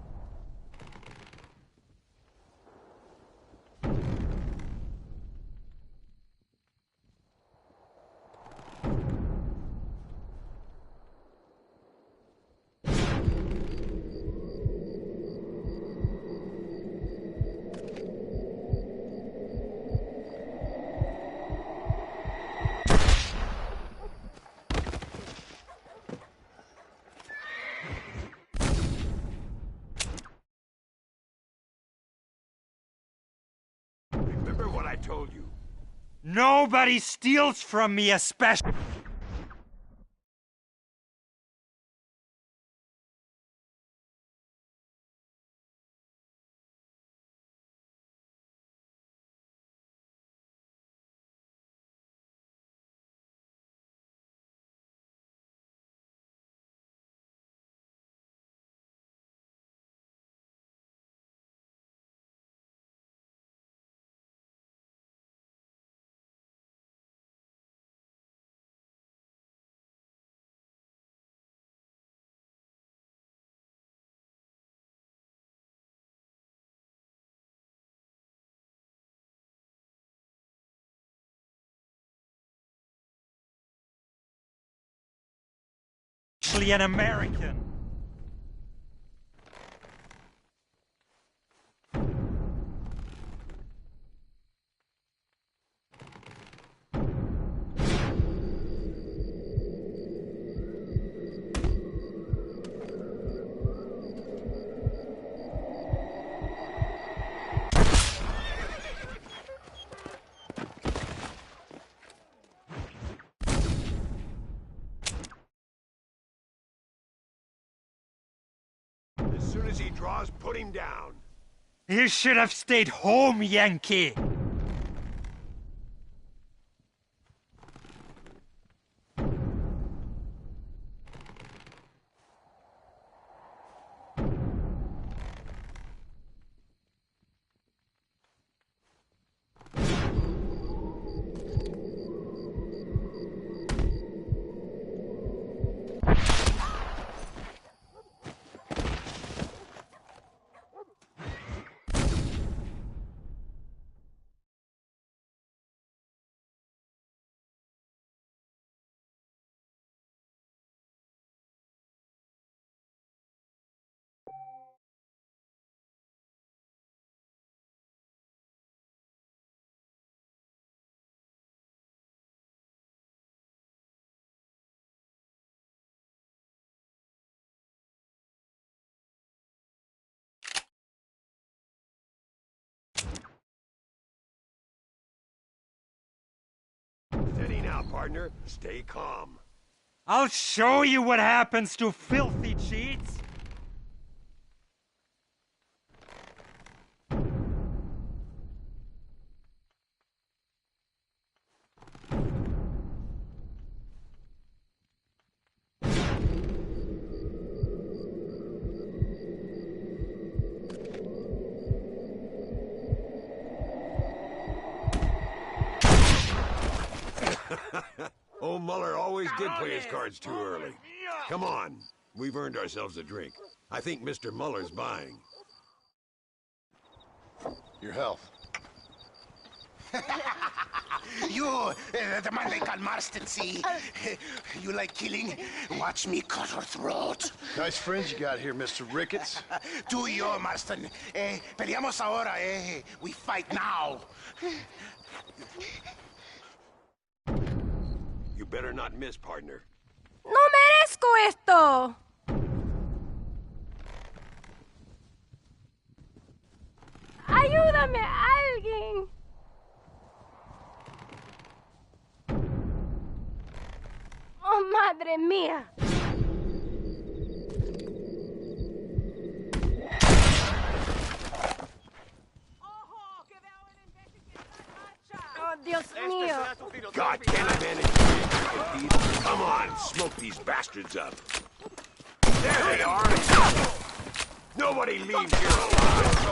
Remember what I told you. Nobody steals from me, especially... an American. As soon as he draws, put him down. You should have stayed home, Yankee! Steady now, partner. Stay calm. I'll show you what happens to filthy cheats. Old Muller always did play his cards too early. Come on. We've earned ourselves a drink. I think Mr. Muller's buying. Your health. You, the man they call Marston, see? You like killing? Watch me cut her throat. Nice friends you got here, Mr. Ricketts. Tú y yo, Marston. Peleamos ahora, We fight now. You better not miss, partner. ¡No merezco esto! ¡Ayúdame, alguien! ¡Oh, madre mía! ¡Oh, Dios mío! God, can't I manage to get these? Come on, smoke these bastards up. There they are. Nobody leaves here alive.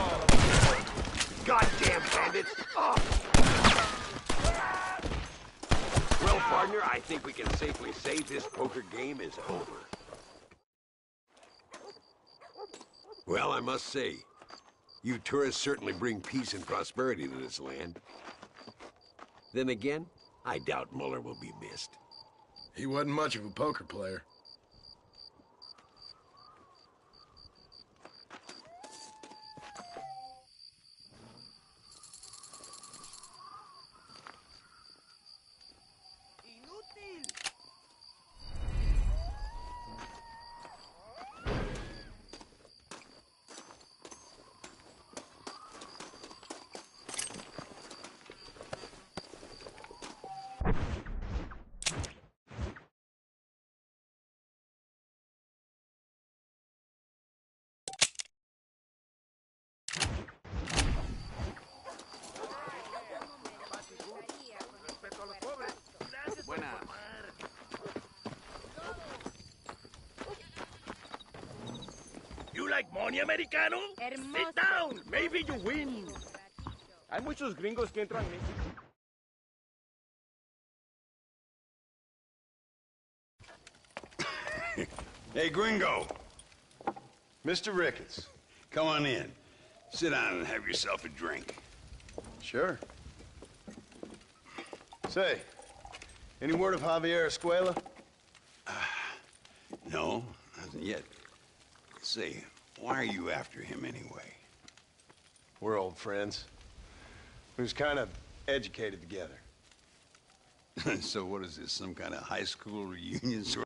Goddamn bandits. Oh. Well, partner, I think we can safely say this poker game is over. Well, I must say, you tourists certainly bring peace and prosperity to this land. Then again, I doubt Muller will be missed. He wasn't much of a poker player. You like money, americano? Hermoso. Sit down. Maybe you win. Hay muchos gringos que entran en Hey, gringo. Mr. Ricketts. Come on in. Sit down and have yourself a drink. Sure. Say, any word of Javier Escuela? No, hasn't yet. Say, why are you after him anyway? We're old friends. We was kind of educated together. So what is this, some kind of high school reunion sort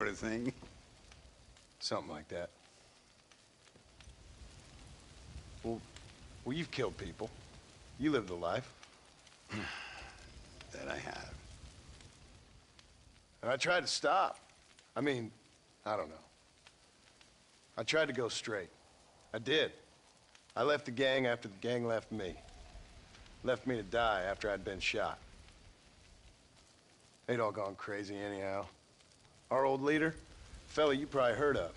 of thing? Something like that. Well, you've killed people. You lived a life. That I have. And I tried to stop. I mean, I don't know. I tried to go straight. I did. I left the gang after the gang left me. Left me to die after I'd been shot. They'd all gone crazy anyhow. Our old leader, fella you probably heard of.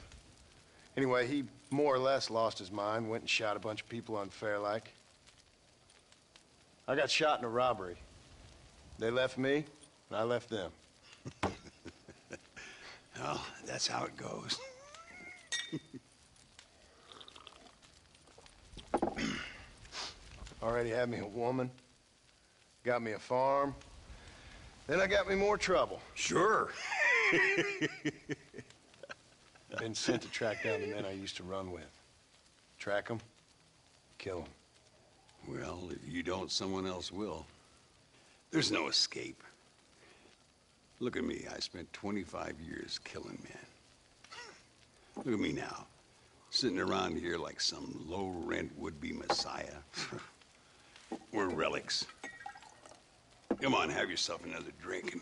Anyway, he more or less lost his mind, went and shot a bunch of people unfair like. I got shot in a robbery. They left me, and I left them. Well, that's how it goes. Already had me a woman, got me a farm, then I got me more trouble. Sure. Been sent to track down the men I used to run with. Track them, kill them. Well, if you don't, someone else will. There's no escape. Look at me. I spent 25 years killing men. Look at me now. Sitting around here like some low-rent would-be messiah. We're relics. Come on, have yourself another drink and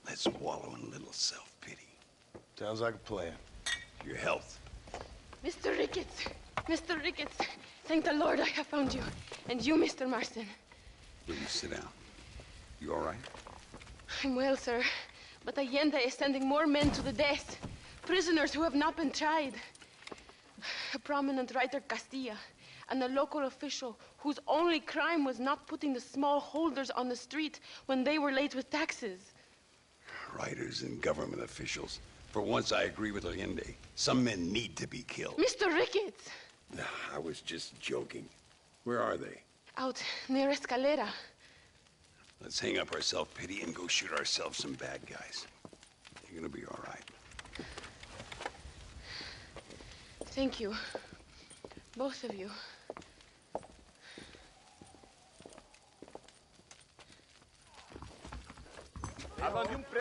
let's wallow in a little self-pity. Sounds like a plan. Your health. Mr. Ricketts! Mr. Ricketts! Thank the Lord I have found you. And you, Mr. Marston. Please sit down. You all right? I'm well, sir. But Allende is sending more men to the death. Prisoners who have not been tried. A prominent writer, Castilla, and a local official whose only crime was not putting the small holders on the street when they were late with taxes. Writers and government officials. For once, I agree with Allende. Some men need to be killed. Mr. Ricketts! I was just joking. Where are they? Out near Escalera. Let's hang up our self-pity and go shoot ourselves some bad guys. You're gonna be all right. Thank you. Both of you.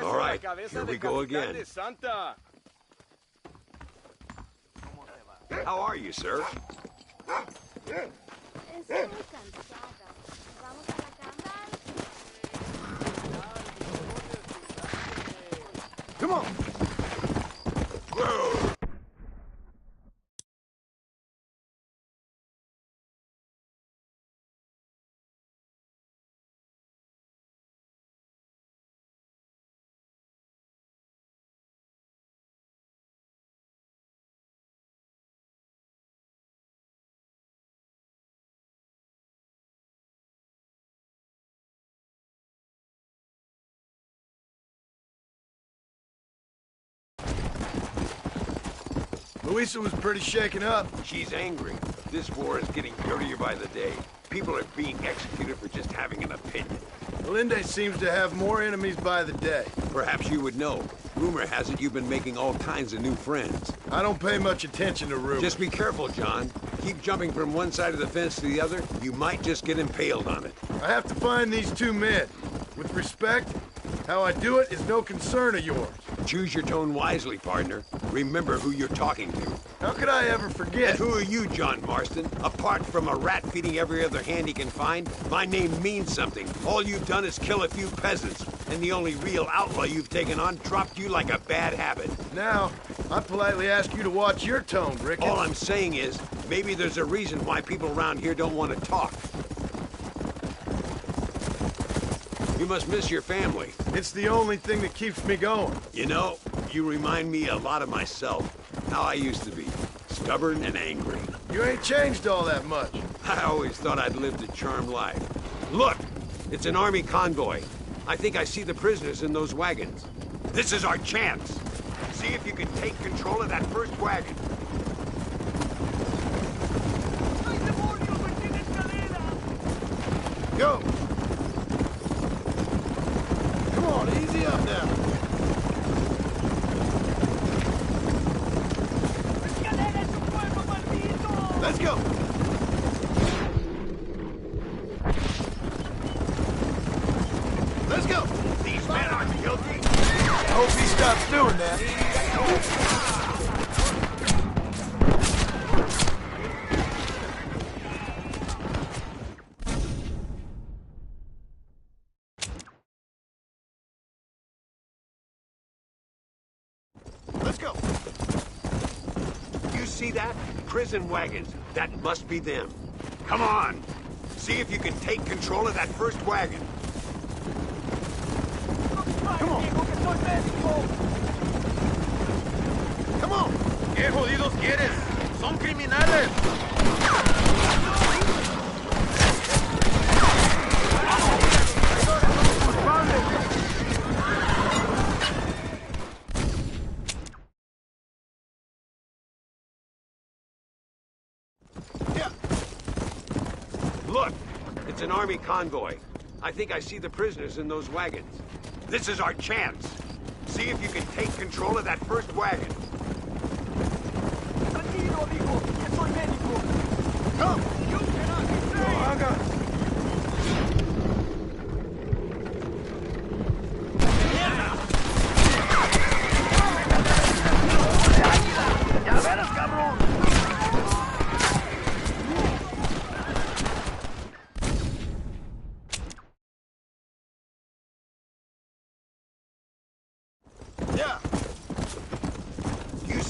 All right, here we go again. How are you, sir? Come on! Whoa! Luisa was pretty shaken up. She's angry. This war is getting dirtier by the day. People are being executed for just having an opinion. Allende seems to have more enemies by the day. Perhaps you would know. Rumor has it you've been making all kinds of new friends. I don't pay much attention to rumors. Just be careful, John. Keep jumping from one side of the fence to the other. You might just get impaled on it. I have to find these two men. With respect, how I do it is no concern of yours. Choose your tone wisely, partner. Remember who you're talking to. How could I ever forget? And who are you, John Marston? Apart from a rat feeding every other hand he can find, my name means something. All you've done is kill a few peasants, and the only real outlaw you've taken on dropped you like a bad habit. Now, I politely ask you to watch your tone, Ricketts. All I'm saying is, maybe there's a reason why people around here don't want to talk. You must miss your family. It's the only thing that keeps me going. You know, you remind me a lot of myself. How I used to be. Stubborn and angry. You ain't changed all that much. I always thought I'd lived a charmed life. Look! It's an army convoy. I think I see the prisoners in those wagons. This is our chance. See if you can take control of that first wagon. Go! Come on, easy up now. Let's go! Let's go! These men aren't guilty. I hope he stops doing that. Let's go! You see that? Prison wagons. That must be them. Come on! See if you can take control of that first wagon. Come on! Come on! ¿Qué jodidos quieres? Son criminales. Look! It's an army convoy. I think I see the prisoners in those wagons. This is our chance. See if you can take control of that first wagon. Come! Go, Aga!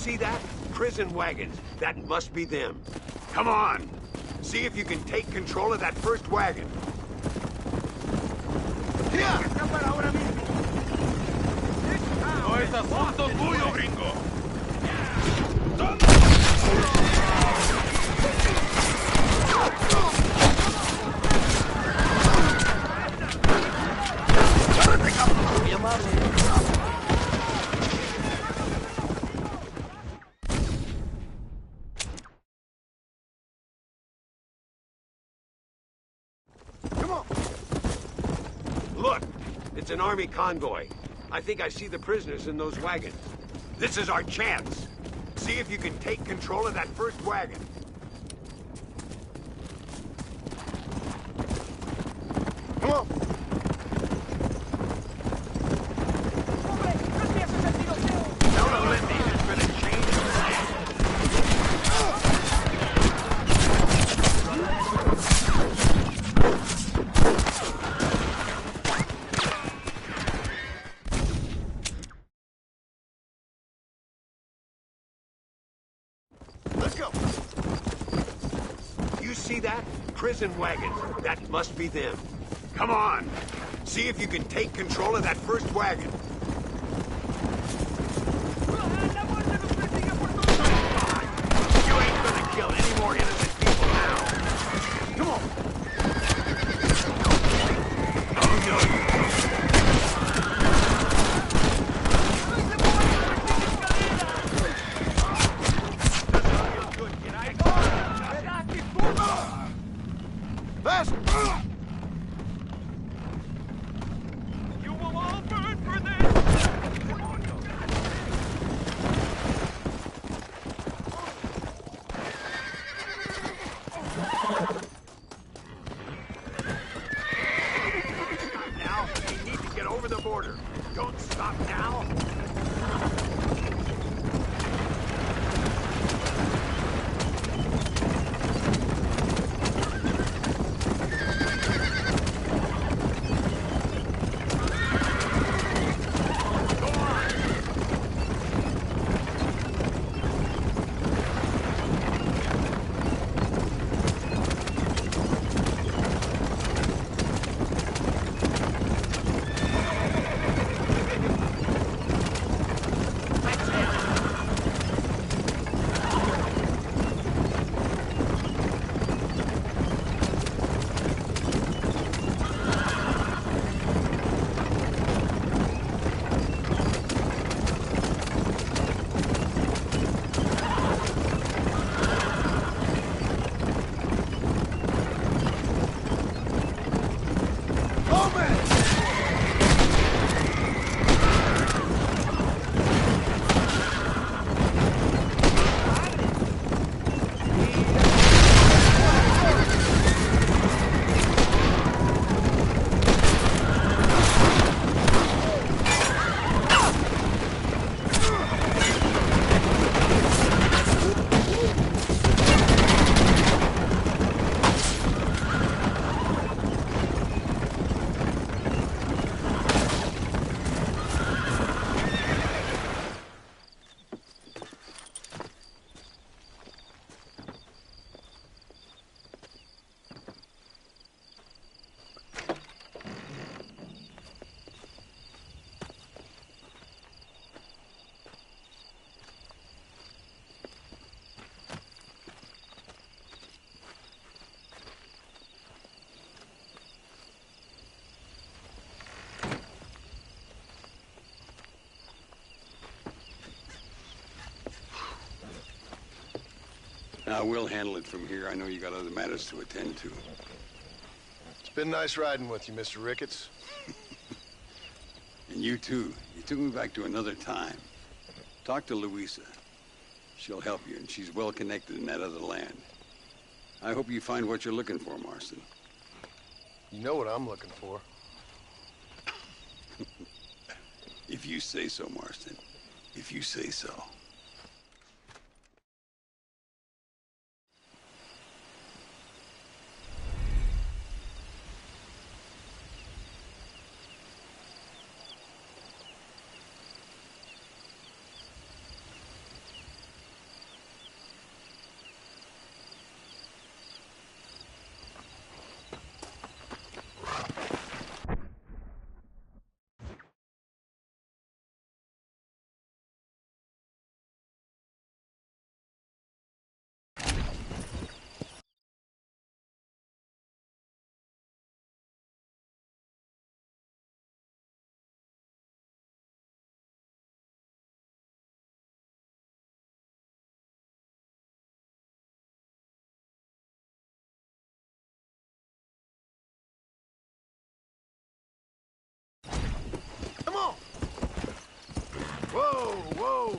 see that? Prison wagons. That must be them. Come on! See if you can take control of that first wagon. No es asunto tuyo, gringo. Look! It's an army convoy. I think I see the prisoners in those wagons. This is our chance. See if you can take control of that first wagon. Come on. Don't let me just for the change of plan. Let's go. You see that? Prison wagons. That must be them. Come on! See if you can take control of that first wagon. You ain't gonna kill any more innocent people now. Come on! Oh, no. Fast! You will all burn for this! Now, you need to get over the border. Don't stop now. Now, we'll handle it from here. I know you got other matters to attend to. It's been nice riding with you, Mr. Ricketts. And you, too. You took me back to another time. Talk to Louisa. She'll help you, and she's well connected in that other land. I hope you find what you're looking for, Marston. You know what I'm looking for. If you say so, Marston. If you say so. whoa!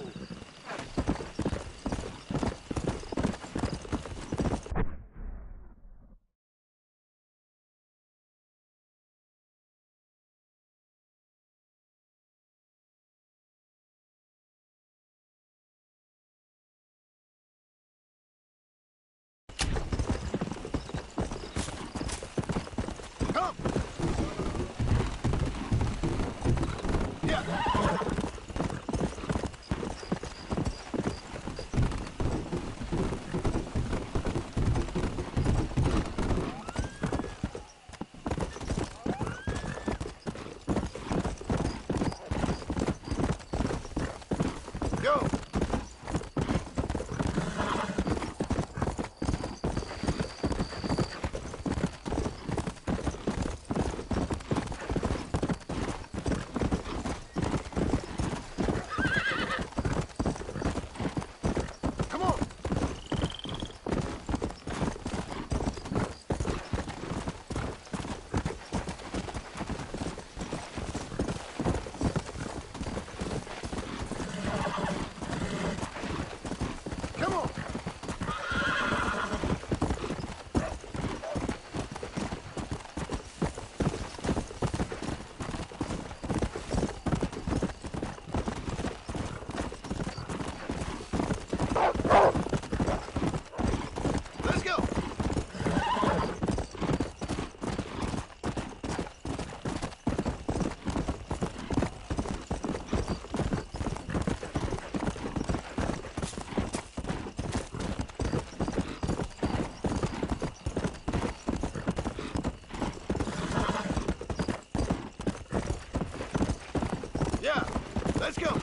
Let's go!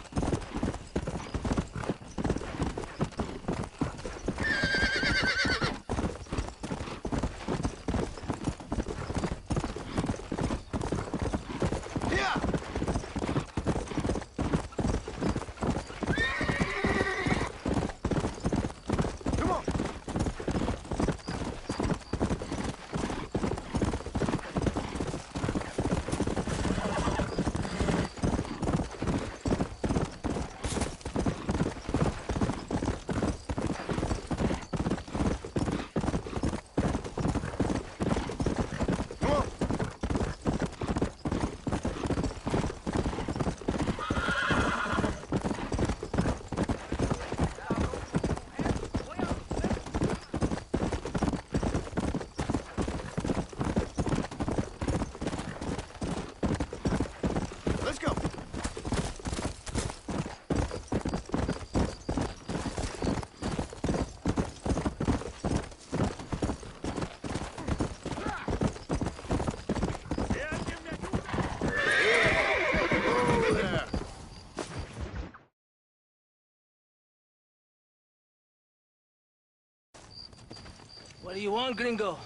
What do you want, gringo?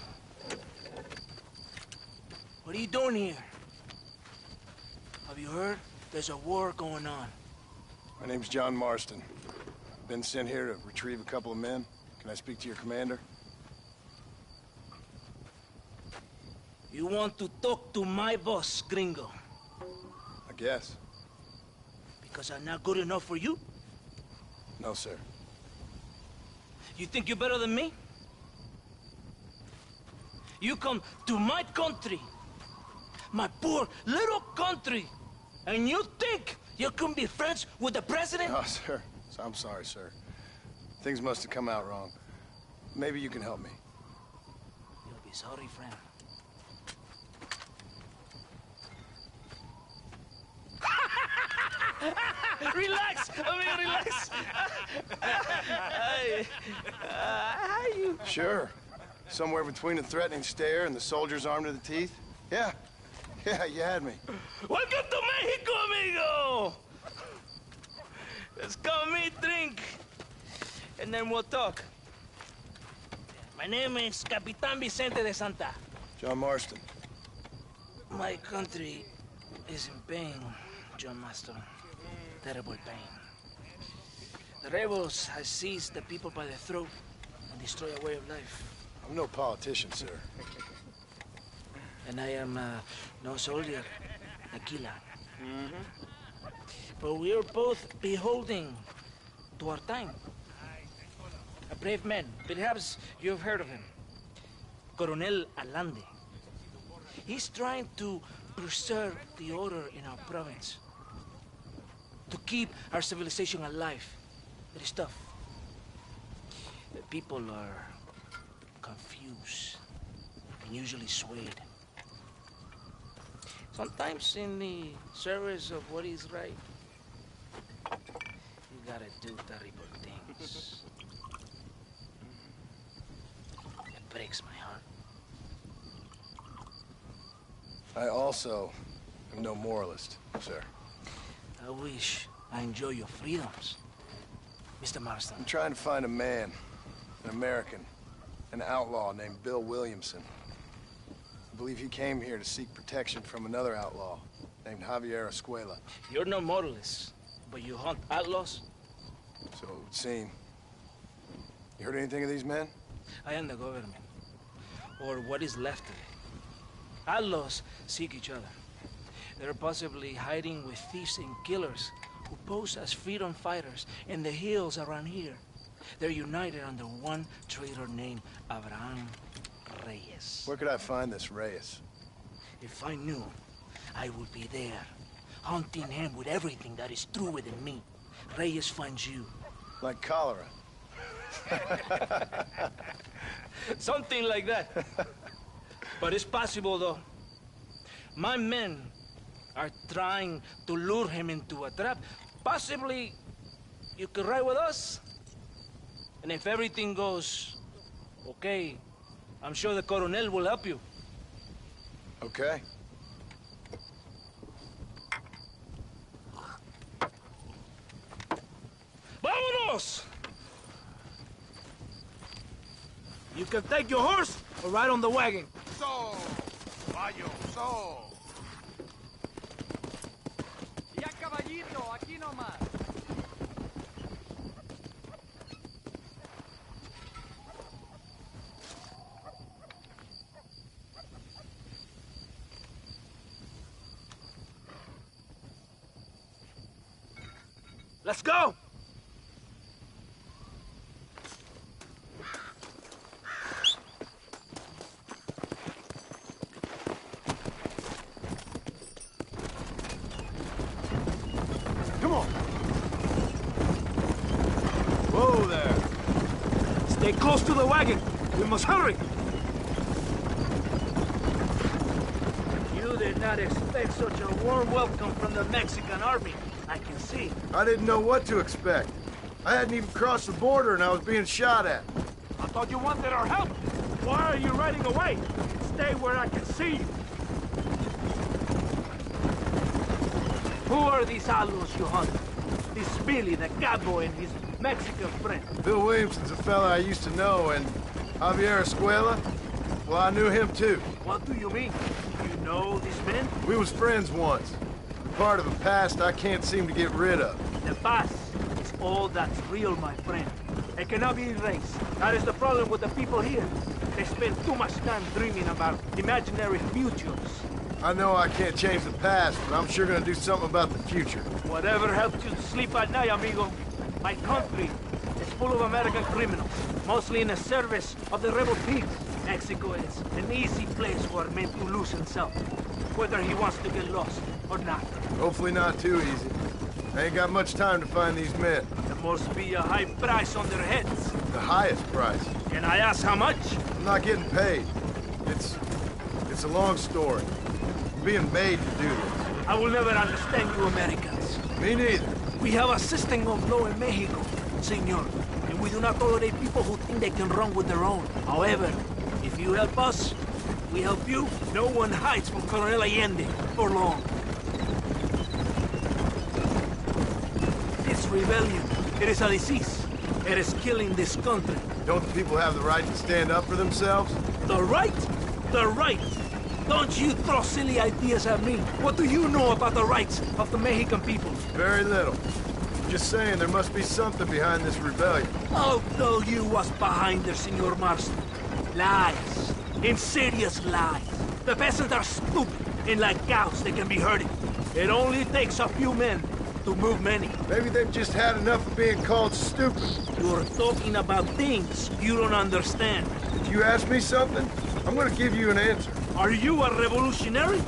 What are you doing here? Have you heard? There's a war going on. My name's John Marston. Been sent here to retrieve a couple of men. Can I speak to your commander? You want to talk to my boss, gringo? I guess. Because I'm not good enough for you? No, sir. You think you're better than me? You come to my country, my poor little country, and you think you can be friends with the president? No, sir. I'm sorry, sir. Things must have come out wrong. Maybe you can help me. You'll be sorry, friend. Relax, amigo, relax. How you? Sure. Somewhere between a threatening stare and the soldier's armed to the teeth? Yeah. Yeah, you had me. Welcome to Mexico, amigo! Let's come meet, drink, and then we'll talk. My name is Capitan Vicente de Santa. John Marston. My country is in pain, John Marston. Terrible pain. The rebels have seized the people by the throat and destroyed a way of life. I'm no politician, sir. And I am no soldier, a killer. but we are both beholding to our time. A brave man. Perhaps you've heard of him. Coronel Allende. He's trying to preserve the order in our province. To keep our civilization alive. It is tough. The people are confused and usually swayed. Sometimes in the service of what is right, you gotta do terrible things. It breaks my heart. I also am no moralist, sir. I wish I enjoy your freedoms, Mr. Marston. I'm trying to find a man, an American, an outlaw named Bill Williamson. I believe he came here to seek protection from another outlaw named Javier Escuela. You're no moralist, but you hunt outlaws? So it would seem. You heard anything of these men? I am the government, or what is left of it. Outlaws seek each other. They're possibly hiding with thieves and killers who pose as freedom fighters in the hills around here. They're united under one traitor named Abraham Reyes. Where could I find this Reyes? If I knew, I would be there, hunting him with everything that is true within me. Reyes finds you. Like cholera. Something like that. But it's possible, though. My men are trying to lure him into a trap. Possibly, you could ride with us. And if everything goes okay, I'm sure the Coronel will help you. Okay. Vámonos! You can take your horse or ride on the wagon. So, Bayo, so. Ya caballito, aquí nomás. Let's go! Come on! Whoa there! Stay close to the wagon. We must hurry. You did not expect such a warm welcome from the Mexican army. I can see. I didn't know what to expect. I hadn't even crossed the border and I was being shot at. I thought you wanted our help. Why are you riding away? Stay where I can see you. Who are these outlaws you hunt? This Billy, the cowboy, and his Mexican friend. Bill Williamson's a fella I used to know, and Javier Escuela, well, I knew him too. What do you mean? You know these men? We was friends once. Part of a past I can't seem to get rid of. The past is all that's real, my friend. It cannot be erased. That is the problem with the people here. They spend too much time dreaming about imaginary futures. I know I can't change the past, but I'm sure gonna do something about the future. Whatever helps you to sleep at night, amigo. My country is full of American criminals, mostly in the service of the rebel pigs. Mexico is an easy place for a man to lose himself, whether he wants to get lost or not. Hopefully not too easy. I ain't got much time to find these men. There must be a high price on their heads. The highest price. Can I ask how much? I'm not getting paid. It's a long story. I'm being made to do this. I will never understand you Americans. Me neither. We have a system of law in Mexico, senor, and we do not tolerate people who think they can run with their own. However, if you help us, we help you. No one hides from Coronel Allende for long. This rebellion, it is a disease. It is killing this country. Don't the people have the right to stand up for themselves? The right? The right! Don't you throw silly ideas at me. What do you know about the rights of the Mexican people? Very little. Just saying there must be something behind this rebellion. I'll tell you what's behind there, Senor Marston. Lies. Insidious lies. The peasants are stupid, and like cows, they can be herded. It only takes a few men to move many. Maybe they've just had enough of being called stupid. You're talking about things you don't understand. If you ask me something, I'm gonna give you an answer. Are you a revolutionary?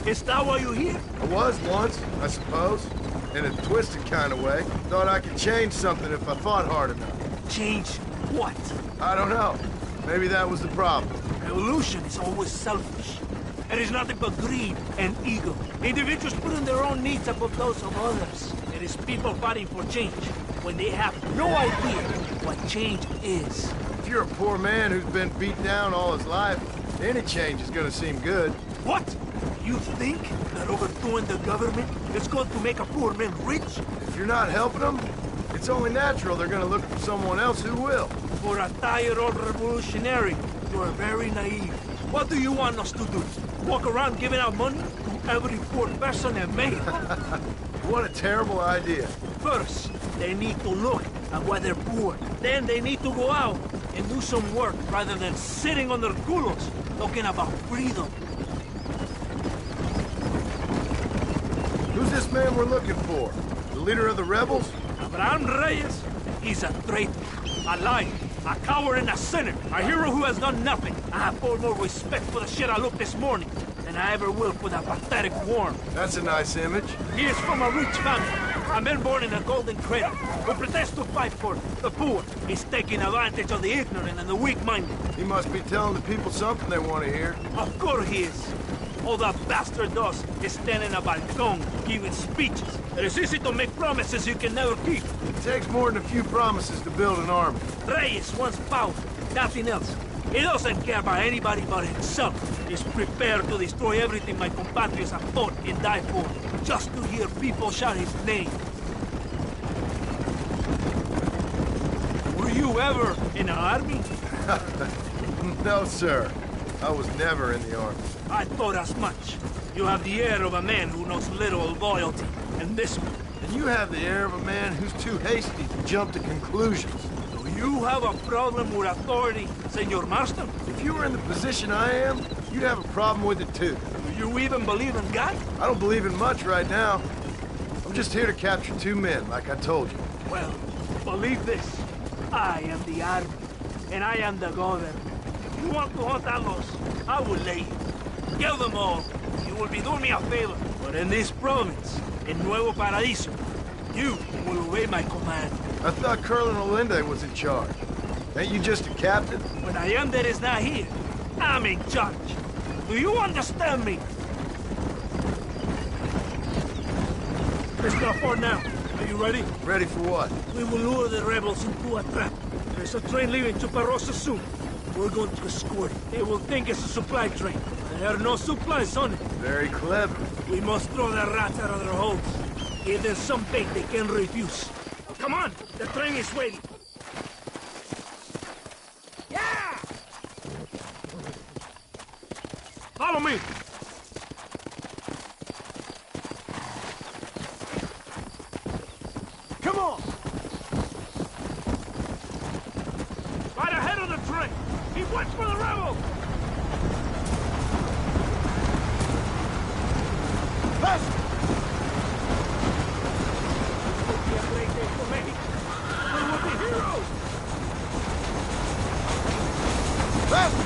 Is that why you're here? I was once, I suppose. In a twisted kind of way. Thought I could change something if I fought hard enough. Change what? I don't know. Maybe that was the problem. Revolution is always selfish. It is nothing but greed and ego. Individuals putting their own needs above those of others. It is people fighting for change when they have no idea what change is. If you're a poor man who's been beat down all his life, any change is gonna seem good. What? You think that overthrowing the government is going to make a poor man rich? If you're not helping them, it's only natural they're gonna look for someone else who will. For a tired old revolutionary, you are very naive. What do you want us to do? Walk around giving out money to every poor person in Mexico? What a terrible idea. First, they need to look at why they're poor. Then they need to go out and do some work rather than sitting on their culos talking about freedom. Who's this man we're looking for? The leader of the rebels? Abraham Reyes? He's a traitor, a liar, a coward and a sinner. A hero who has done nothing. I have far more respect for the shit I looked this morning than I ever will for that pathetic worm. That's a nice image. He is from a rich family. A man born in a golden cradle who pretends to fight for the poor. He's taking advantage of the ignorant and the weak-minded. He must be telling the people something they want to hear. Of course he is. All that bastard does is stand in a balcón, giving speeches. It is easy to make promises you can never keep. It takes more than a few promises to build an army. Reyes wants power, nothing else. He doesn't care about anybody but himself. He's prepared to destroy everything my compatriots have fought and died for, just to hear people shout his name. Were you ever in an army? No, sir. I was never in the army. I thought as much. You have the air of a man who knows little of loyalty, and this one. And you have the air of a man who's too hasty to jump to conclusions. Do you have a problem with authority, Senor Marston? If you were in the position I am, you'd have a problem with it too. Do you even believe in God? I don't believe in much right now. I'm just here to capture 2 men, like I told you. Well, believe this. I am the army, and I am the governor. If you want to hunt Alos, I will lay you. Kill them all. You will be doing me a favor. But in this province, in Nuevo Paradiso, you will obey my command. I thought Colonel Olinde was in charge. Ain't you just a captain? When Allende is not here, I'm in charge. Do you understand me? It's not far now. Are you ready? Ready for what? We will lure the rebels into a trap. There's a train leaving to Parosa soon. We're going to escort it. They will think it's a supply train. There are no supplies on it. Very clever. We must throw the rats out of their holes. Give them some bait they can refuse. Come on! The train is waiting. Yeah! Follow me! Come on! Right ahead of the train! Keep watch for the rebels! Left! This will be a great day for me. We will be heroes! Left!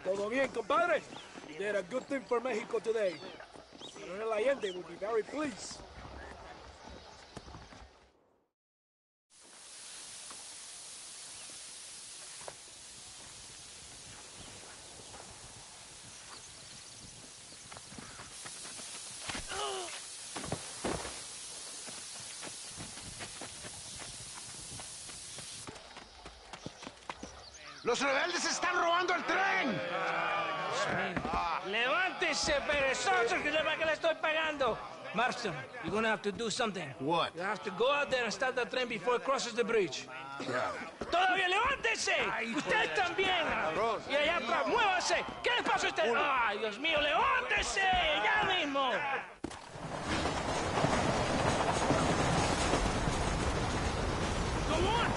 Todo bien, compadre? You did a good thing for Mexico today. Colonel Allende will be very pleased. ¡Los rebeldes están robando el tren! ¡Levántese, perezoso, que sepa que le estoy pagando! Marston, you're gonna have to do something. What? You have to go out there and stop the train before it crosses the bridge. Yeah. ¡Todavía levántese! ¡Usted también! Y allá atrás, muévase. ¿Qué le pasa a usted? ¡Ay, Dios mío, levántese! ¡Ya mismo! Go on!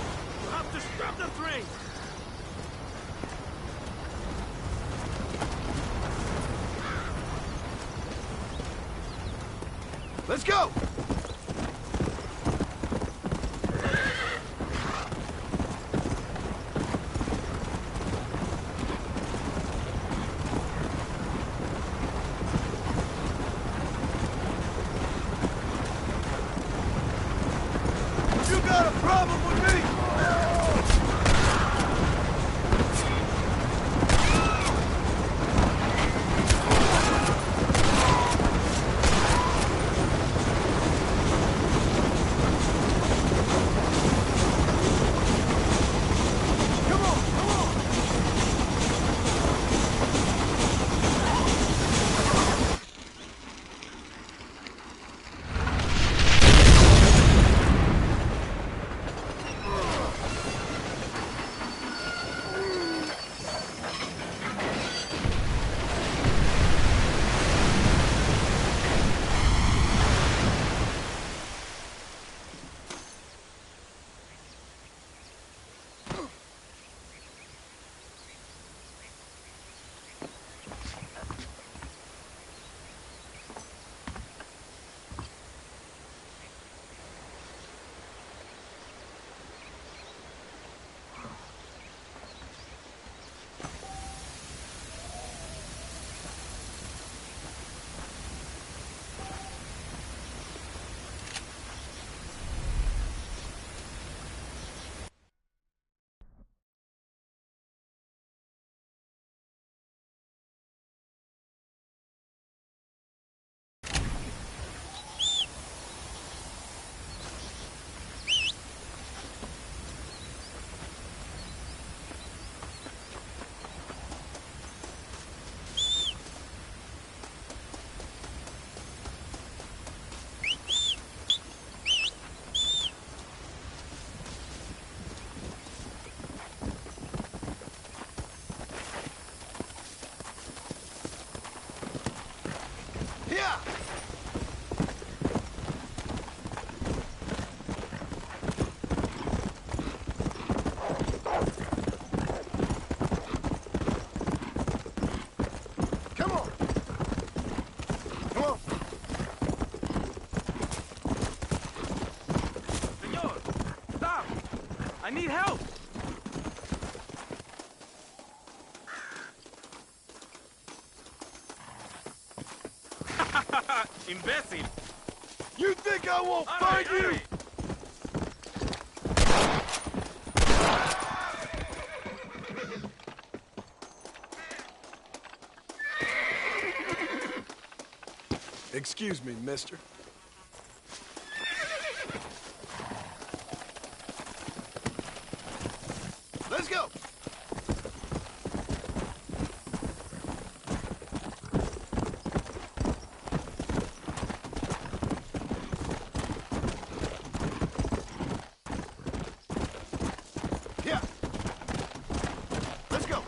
You have to stop the train! Let's go! You got a problem with me? Yeah! Come on! Come on! Senor, stop! I need help! Imbecile! You think I won't find you? Excuse me, mister. Let's go! Yeah! Let's go!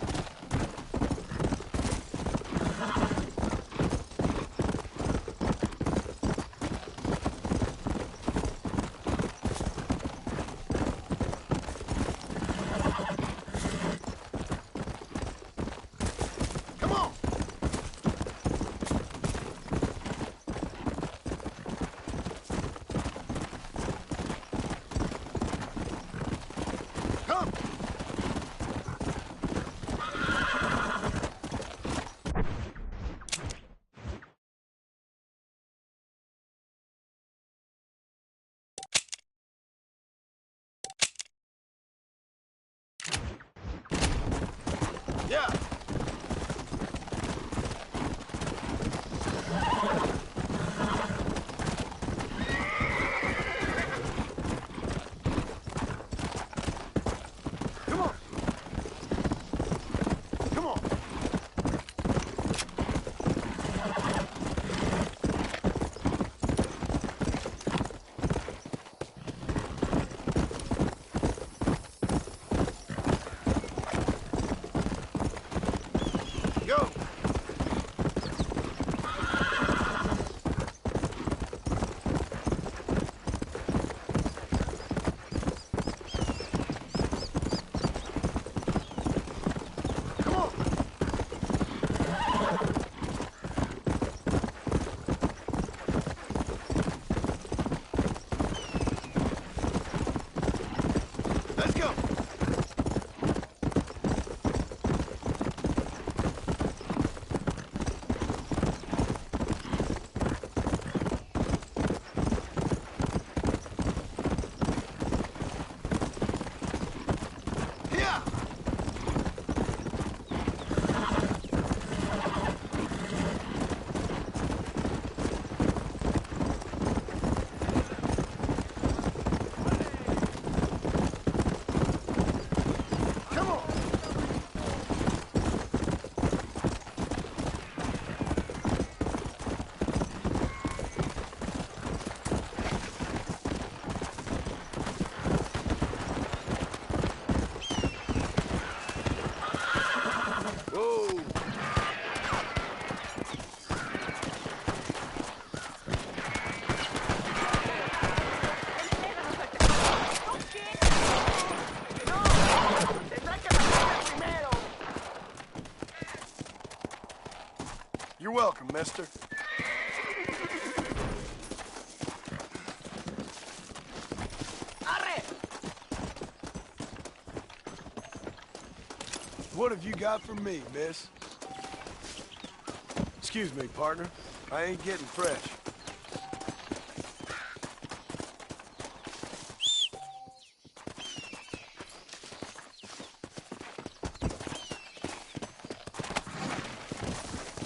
Come on! Come! Yeah! Come on! Come on! Go! Come on! Let's go! Yeah! Come on! Whoa! You're welcome, mister. What have you got for me, miss? Excuse me, partner. I ain't getting fresh.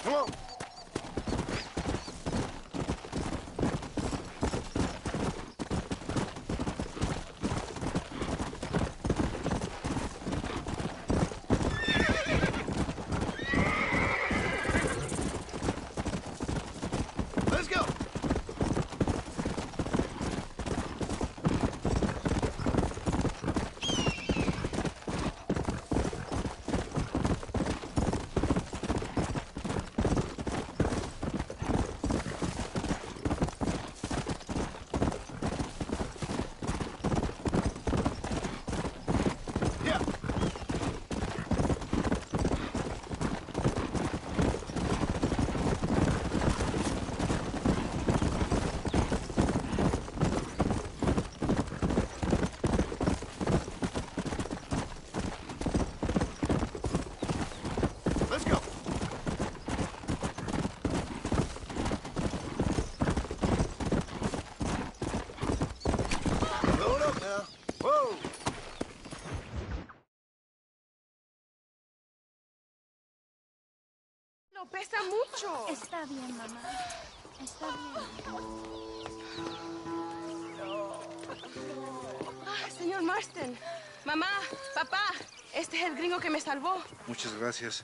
Come on. Let's go. pesa mucho. Está bien, mamá. Está bien. Señor Marston. Mamá, papá, este es el gringo que me salvó. Muchas gracias.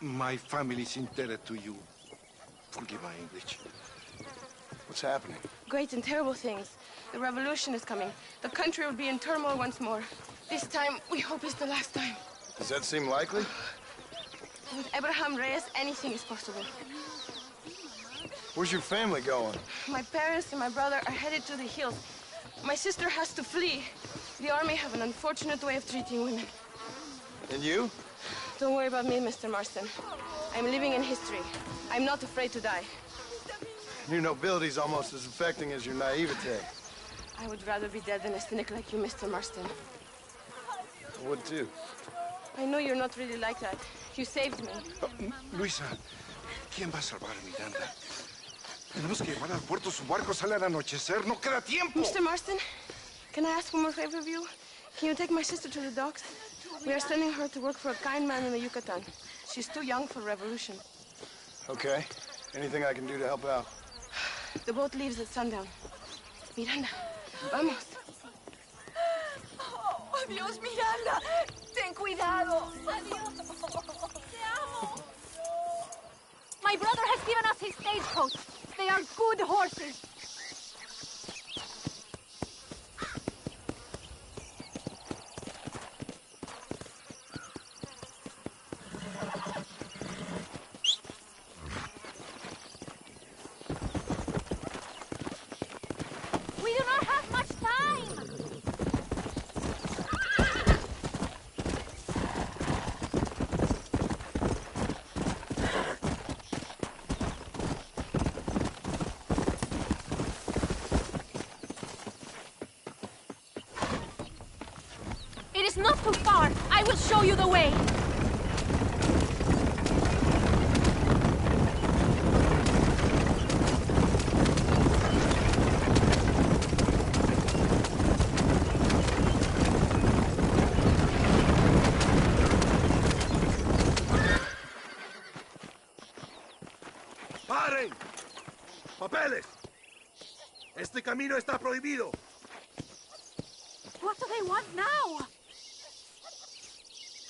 My family is indebted to you. Forgive my English. What's happening? Great and terrible things. The revolution is coming. The country will be in turmoil once more. This time, we hope it's the last time. Does that seem likely? With Abraham Reyes, anything is possible. Where's your family going? My parents and my brother are headed to the hills. My sister has to flee. The army have an unfortunate way of treating women. And you? Don't worry about me, Mr. Marston. I'm living in history. I'm not afraid to die. Your nobility's almost as affecting as your naivete. I would rather be dead than a cynic like you, Mr. Marston. I would too. I know you're not really like that. You saved me. Luisa, ¿quién va a salvar a Miranda? Tenemos que llevar al puerto. Su barco sale al anochecer. No queda tiempo. Mr. Marston, can I ask one more favor of you? Can you take my sister to the docks? We are sending her to work for a kind man in the Yucatan. She's too young for revolution. Okay. Anything I can do to help out? The boat leaves at sundown. Miranda, vamos. Oh, Dios, Miranda. Ten cuidado. Adiós. Te amo. My brother has given us his stagecoach. They are good horses. We do not have much time. It is not too far. I will show you the way. ¡Paren! ¡Papeles! Este camino está prohibido. What do they want now?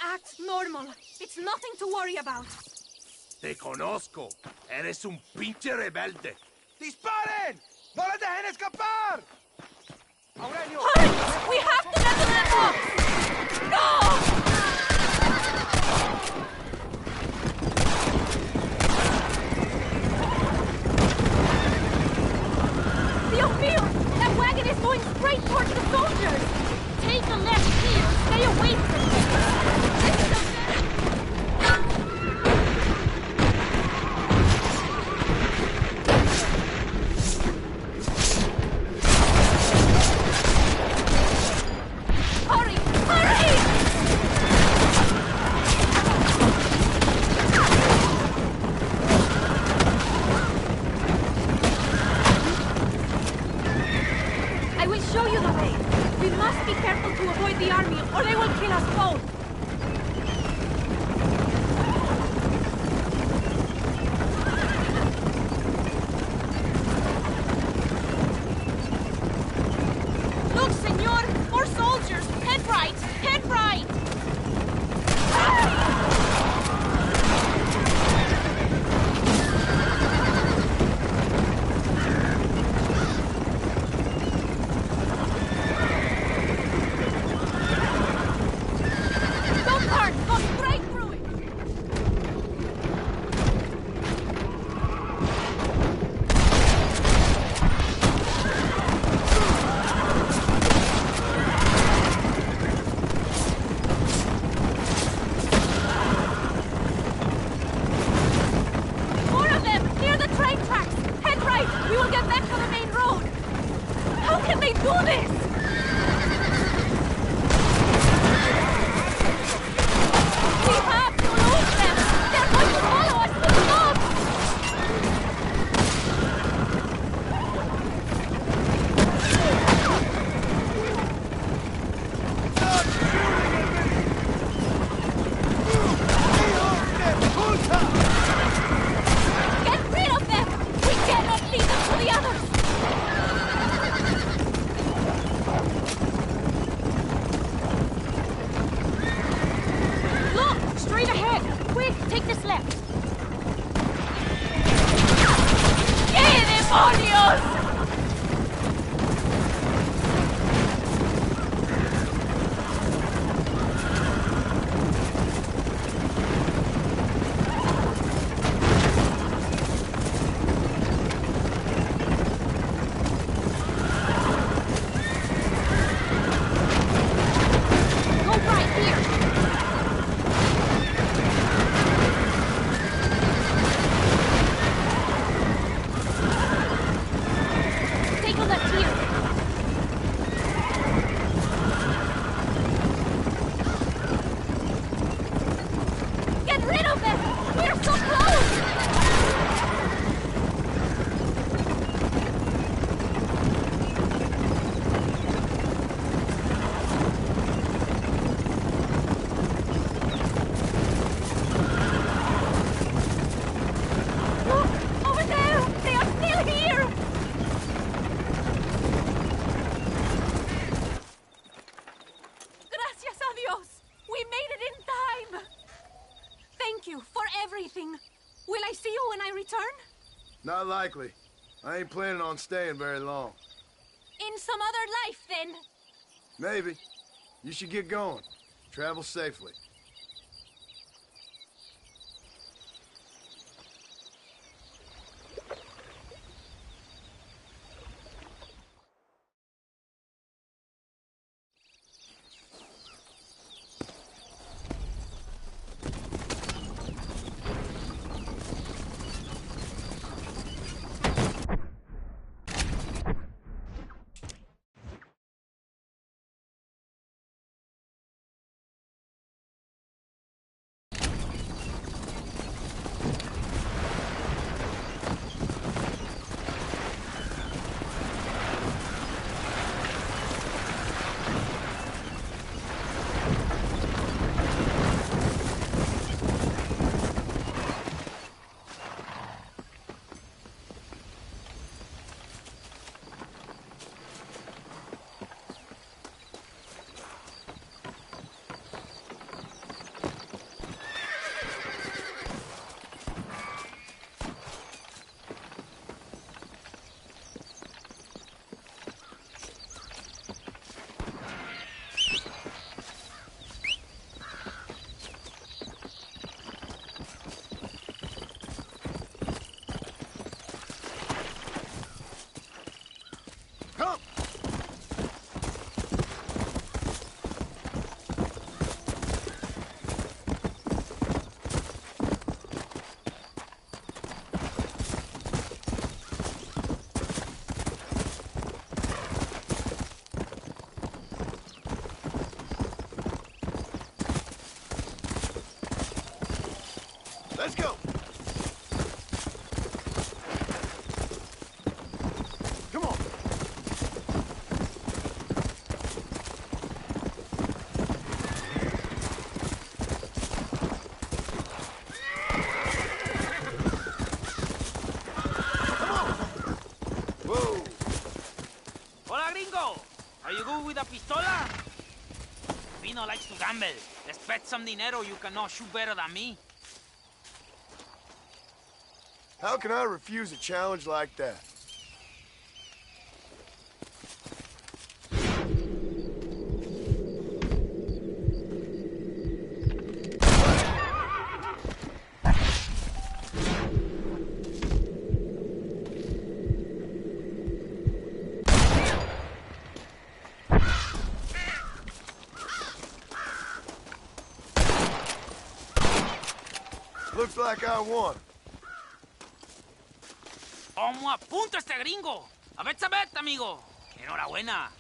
Act normal. It's nothing to worry about. Te conozco. Eres un pinche rebelde. ¡Disparen! ¡No les dejen escapar! ¡Aurelio! Hurry! We have to get to the box! No! Dios mío! That wagon is going straight towards the soldiers! Take a left here. Stay away from them. Hurry! Hurry! I will show you the way. We must be careful to avoid the army, or they will kill us both. Look, senor! More soldiers! Head right! Head right! Don't turn! Go straight through it! More of them! Near the train tracks! Head right! We will get back to the main road! How can they do this? We have to lose them! They're going to follow us to the boat! Not likely. I ain't planning on staying very long. In some other life, then? Maybe. You should get going. Travel safely. Let's go! Come on! Whoa! Hola, gringo! Are you good with a pistola? Vino likes to gamble. Let's bet some dinero you cannot shoot better than me. How can I refuse a challenge like that? Looks like I won. ¡Como a punto este gringo! ¡A bet, amigo! ¡Enhorabuena!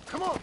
Come on!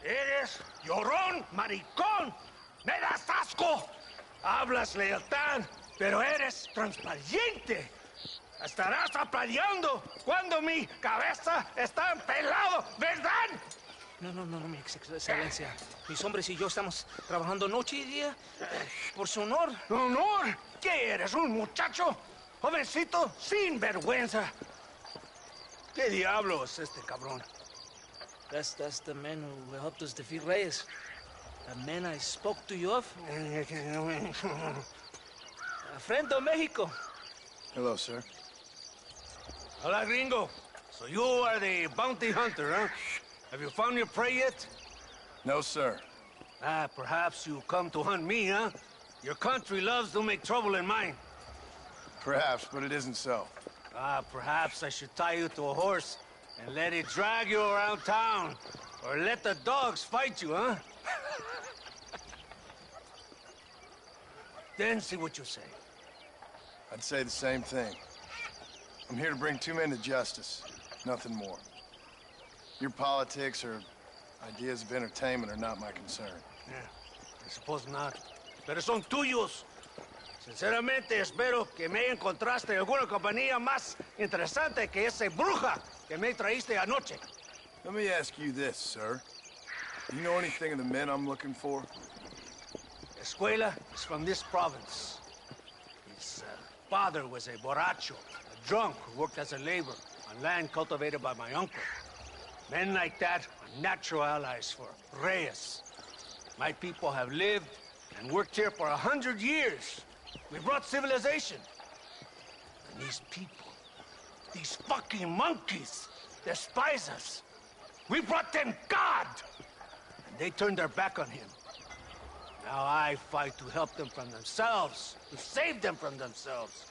Eres llorón, maricón. Me das asco. Hablas lealtad, pero eres transparente. Estarás aplaudiendo cuando mi cabeza está pelado, ¿verdad? No, mi excelencia. Mis hombres y yo estamos trabajando noche y día por su honor. ¿Honor? ¿Qué eres, un muchacho? Jovencito, sin vergüenza. ¿Qué diablos es este cabrón? That's the man who helped us defeat Reyes. The man I spoke to you of. A friend of Mexico. Hello, sir. Hola, gringo. So you are the bounty hunter, huh? Have you found your prey yet? No, sir. Perhaps you come to hunt me, huh? Your country loves to make trouble in mine. Perhaps, but it isn't so. Perhaps I should tie you to a horse and let it drag you around town. Or let the dogs fight you, huh? Then see what you say. I'd say the same thing. I'm here to bring two men to justice. Nothing more. Your politics or ideas of entertainment are not my concern. Yeah, I suppose not. Pero son tuyos. Sinceramente, espero que me encontraste alguna compañía más interesante que esa bruja que me traíste anoche. Let me ask you this, sir. Do you know anything of the men I'm looking for? Escuela is from this province. His father was a borracho, a drunk who worked as a laborer on land cultivated by my uncle. Men like that are natural allies for Reyes. My people have lived and worked here for 100 years. We brought civilization. And these people, these fucking monkeys, despise us. We brought them God! And they turned their back on him. Now I fight to help them from themselves, to save them from themselves.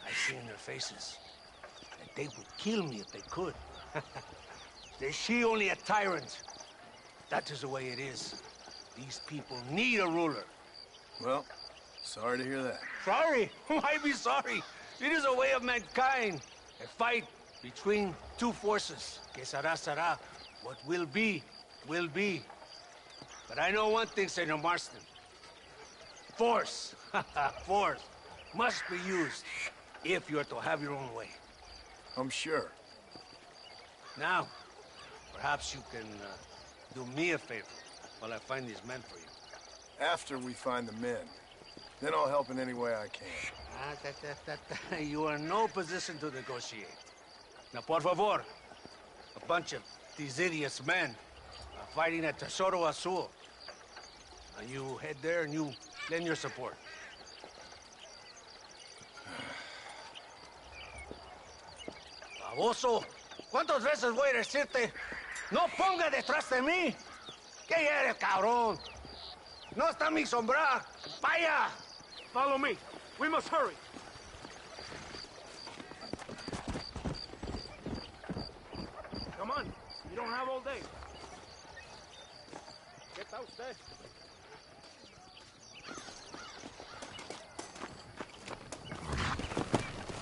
I see in their faces that they would kill me if they could. They see only a tyrant. That is the way it is. These people need a ruler. Well, sorry to hear that. Sorry? Why be sorry? It is a way of mankind. A fight between two forces. Que será, será. What will be, will be. But I know one thing, Senor Marston. Force, force, must be used if you're to have your own way. I'm sure. Now, perhaps you can do me a favor while I find these men for you. After we find the men, then I'll help in any way I can. You are in no position to negotiate. Now, por favor, a bunch of these idiots men are fighting at Tesoro Azul. Now you head there and you lend your support. Baboso, ¿cuántas veces voy a decirte? No ponga detrás de mí. ¿Qué eres, cabrón? No está mi sombra. Vaya. Follow me. We must hurry. Come on. You don't have all day. ¿Qué está usted?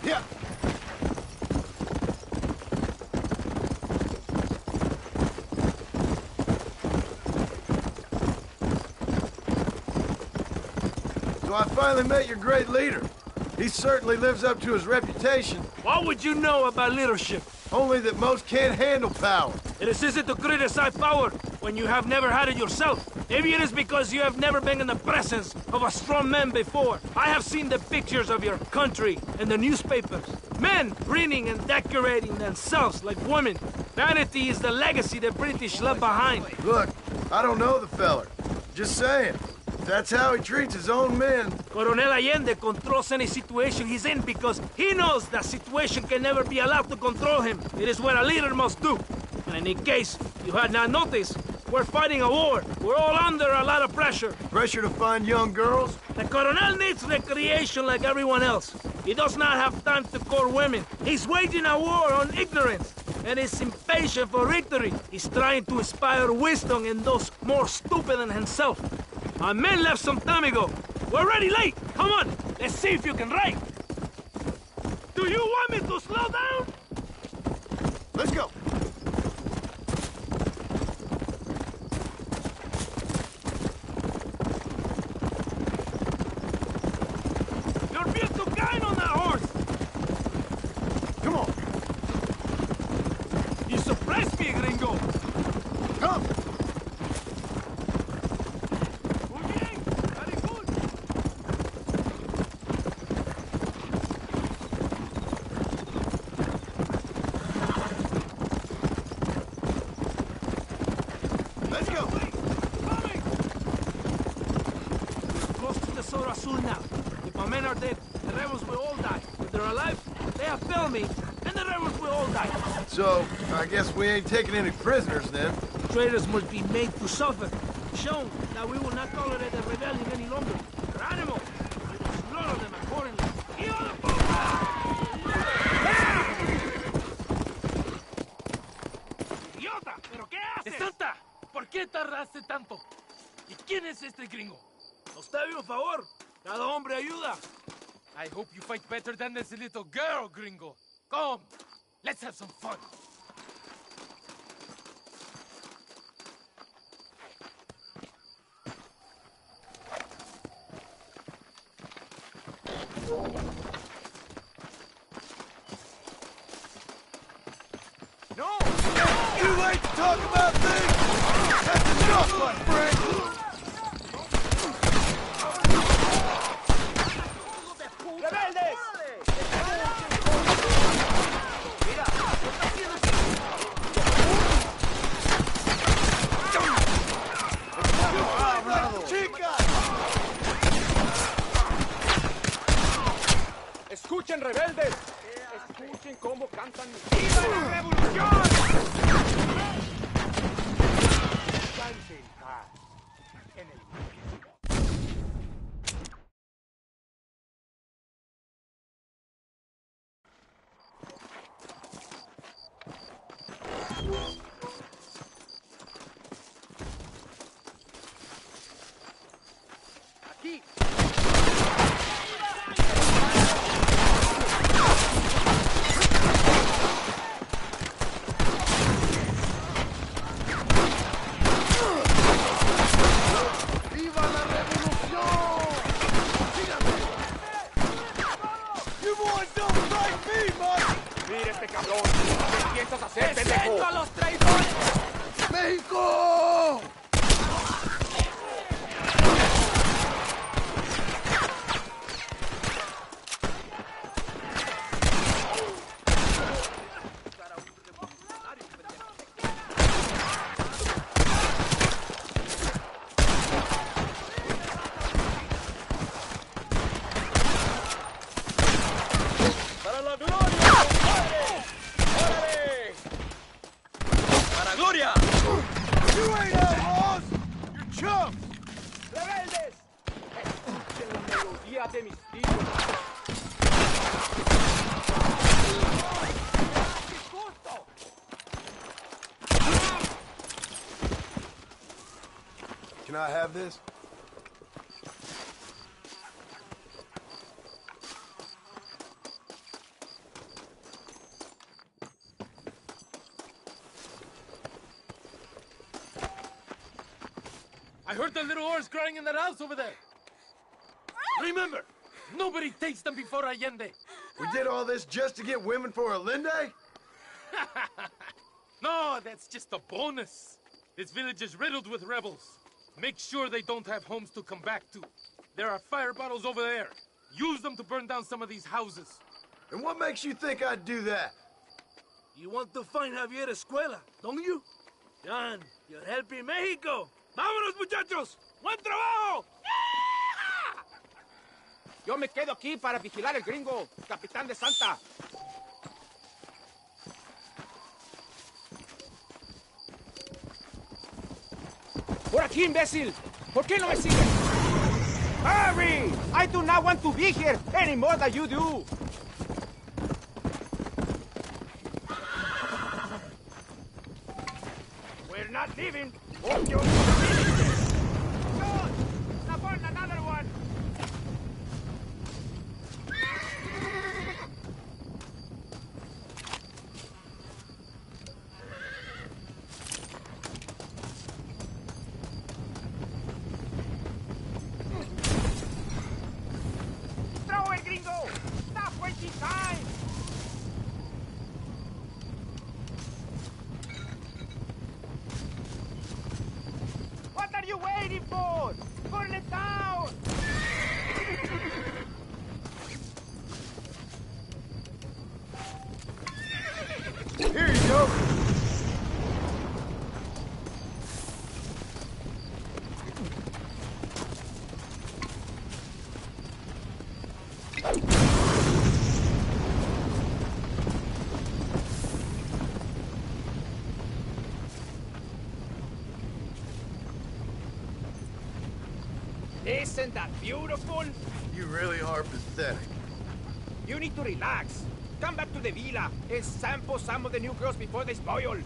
Yeah. So I finally met your great leader. He certainly lives up to his reputation. What would you know about leadership? Only that most can't handle power. It is easy to criticize power when you have never had it yourself. Maybe it is because you have never been in the presence of a strong man before. I have seen the pictures of your country in the newspapers. Men grinning and decorating themselves like women. Vanity is the legacy the British left behind. Look, I don't know the feller. Just saying. That's how he treats his own men. Coronel Allende controls any situation he's in because he knows that situation can never be allowed to control him. It is what a leader must do. And in case you had not noticed, we're fighting a war. We're all under a lot of pressure. Pressure to find young girls? The Coronel needs recreation like everyone else. He does not have time to court women. He's waging a war on ignorance and is impatient for victory. He's trying to inspire wisdom in those more stupid than himself. Our men left some time ago. We're already late. Come on, let's see if you can write. Do you want me to slow down? Let's go. Let's go. Close to the Sora Azul now. If my men are dead, the rebels will all die. If they're alive, they have failed me, and the rebels will all die. So, I guess we ain't taking any prisoners then. Traitors must be made to suffer. Shown that we will not tolerate a rebellion any longer. They're animals. We will slaughter them accordingly. ¡Idiota! ¿Pero qué haces? ¡Santa! ¿Por qué tardaste tanto? ¿Y quién es este gringo? Nos debe un favor. Cada hombre ayuda. I hope you fight better than this little girl, gringo. Come, let's have some fun. No! Too late to talk about things! That's enough, my friend! ¡Rebeldes! Mira, ¡Chicas! ¡Escuchen, rebeldes! ¡Escuchen cómo cantan! ¡Viva la revolución! Descansen en paz. En el... Aquí. ¡Viva la revolución! You boys don't fight me, man! ¡Mira este cabrón! ¿Qué piensas hacer, pendejo? ¡Presento a los traidores! ¡México! ¡Para la gloria, compadre! ¡Órale! ¡Para gloria! You ain't outlaws! You're chumps! ¡Rebeldes! Escuchen la melodía de mis tiros. Can I have this? I heard the little oars crying in that house over there. Remember, nobody takes them before Allende. We did all this just to get women for Allende? No, that's just a bonus. This village is riddled with rebels. Make sure they don't have homes to come back to. There are fire bottles over there. Use them to burn down some of these houses. And what makes you think I'd do that? You want to find Javier Escuela, don't you? John, you're helping Mexico. ¡Vámonos, muchachos! ¡Buen trabajo! Yo me quedo aquí para vigilar el gringo, capitán de Santa. ¡Por aquí, imbécil! ¿Por qué no me sigues? Hurry! I do not want to be here any more than you do. We're not leaving. Hold your... Good! Now burn another one! Throw it, gringo! Stop wasting time! What are you waiting for? Burn it down! Here you go. Isn't that beautiful? You really are pathetic. You need to relax. Come back to the villa and sample some of the new girls before they spoil.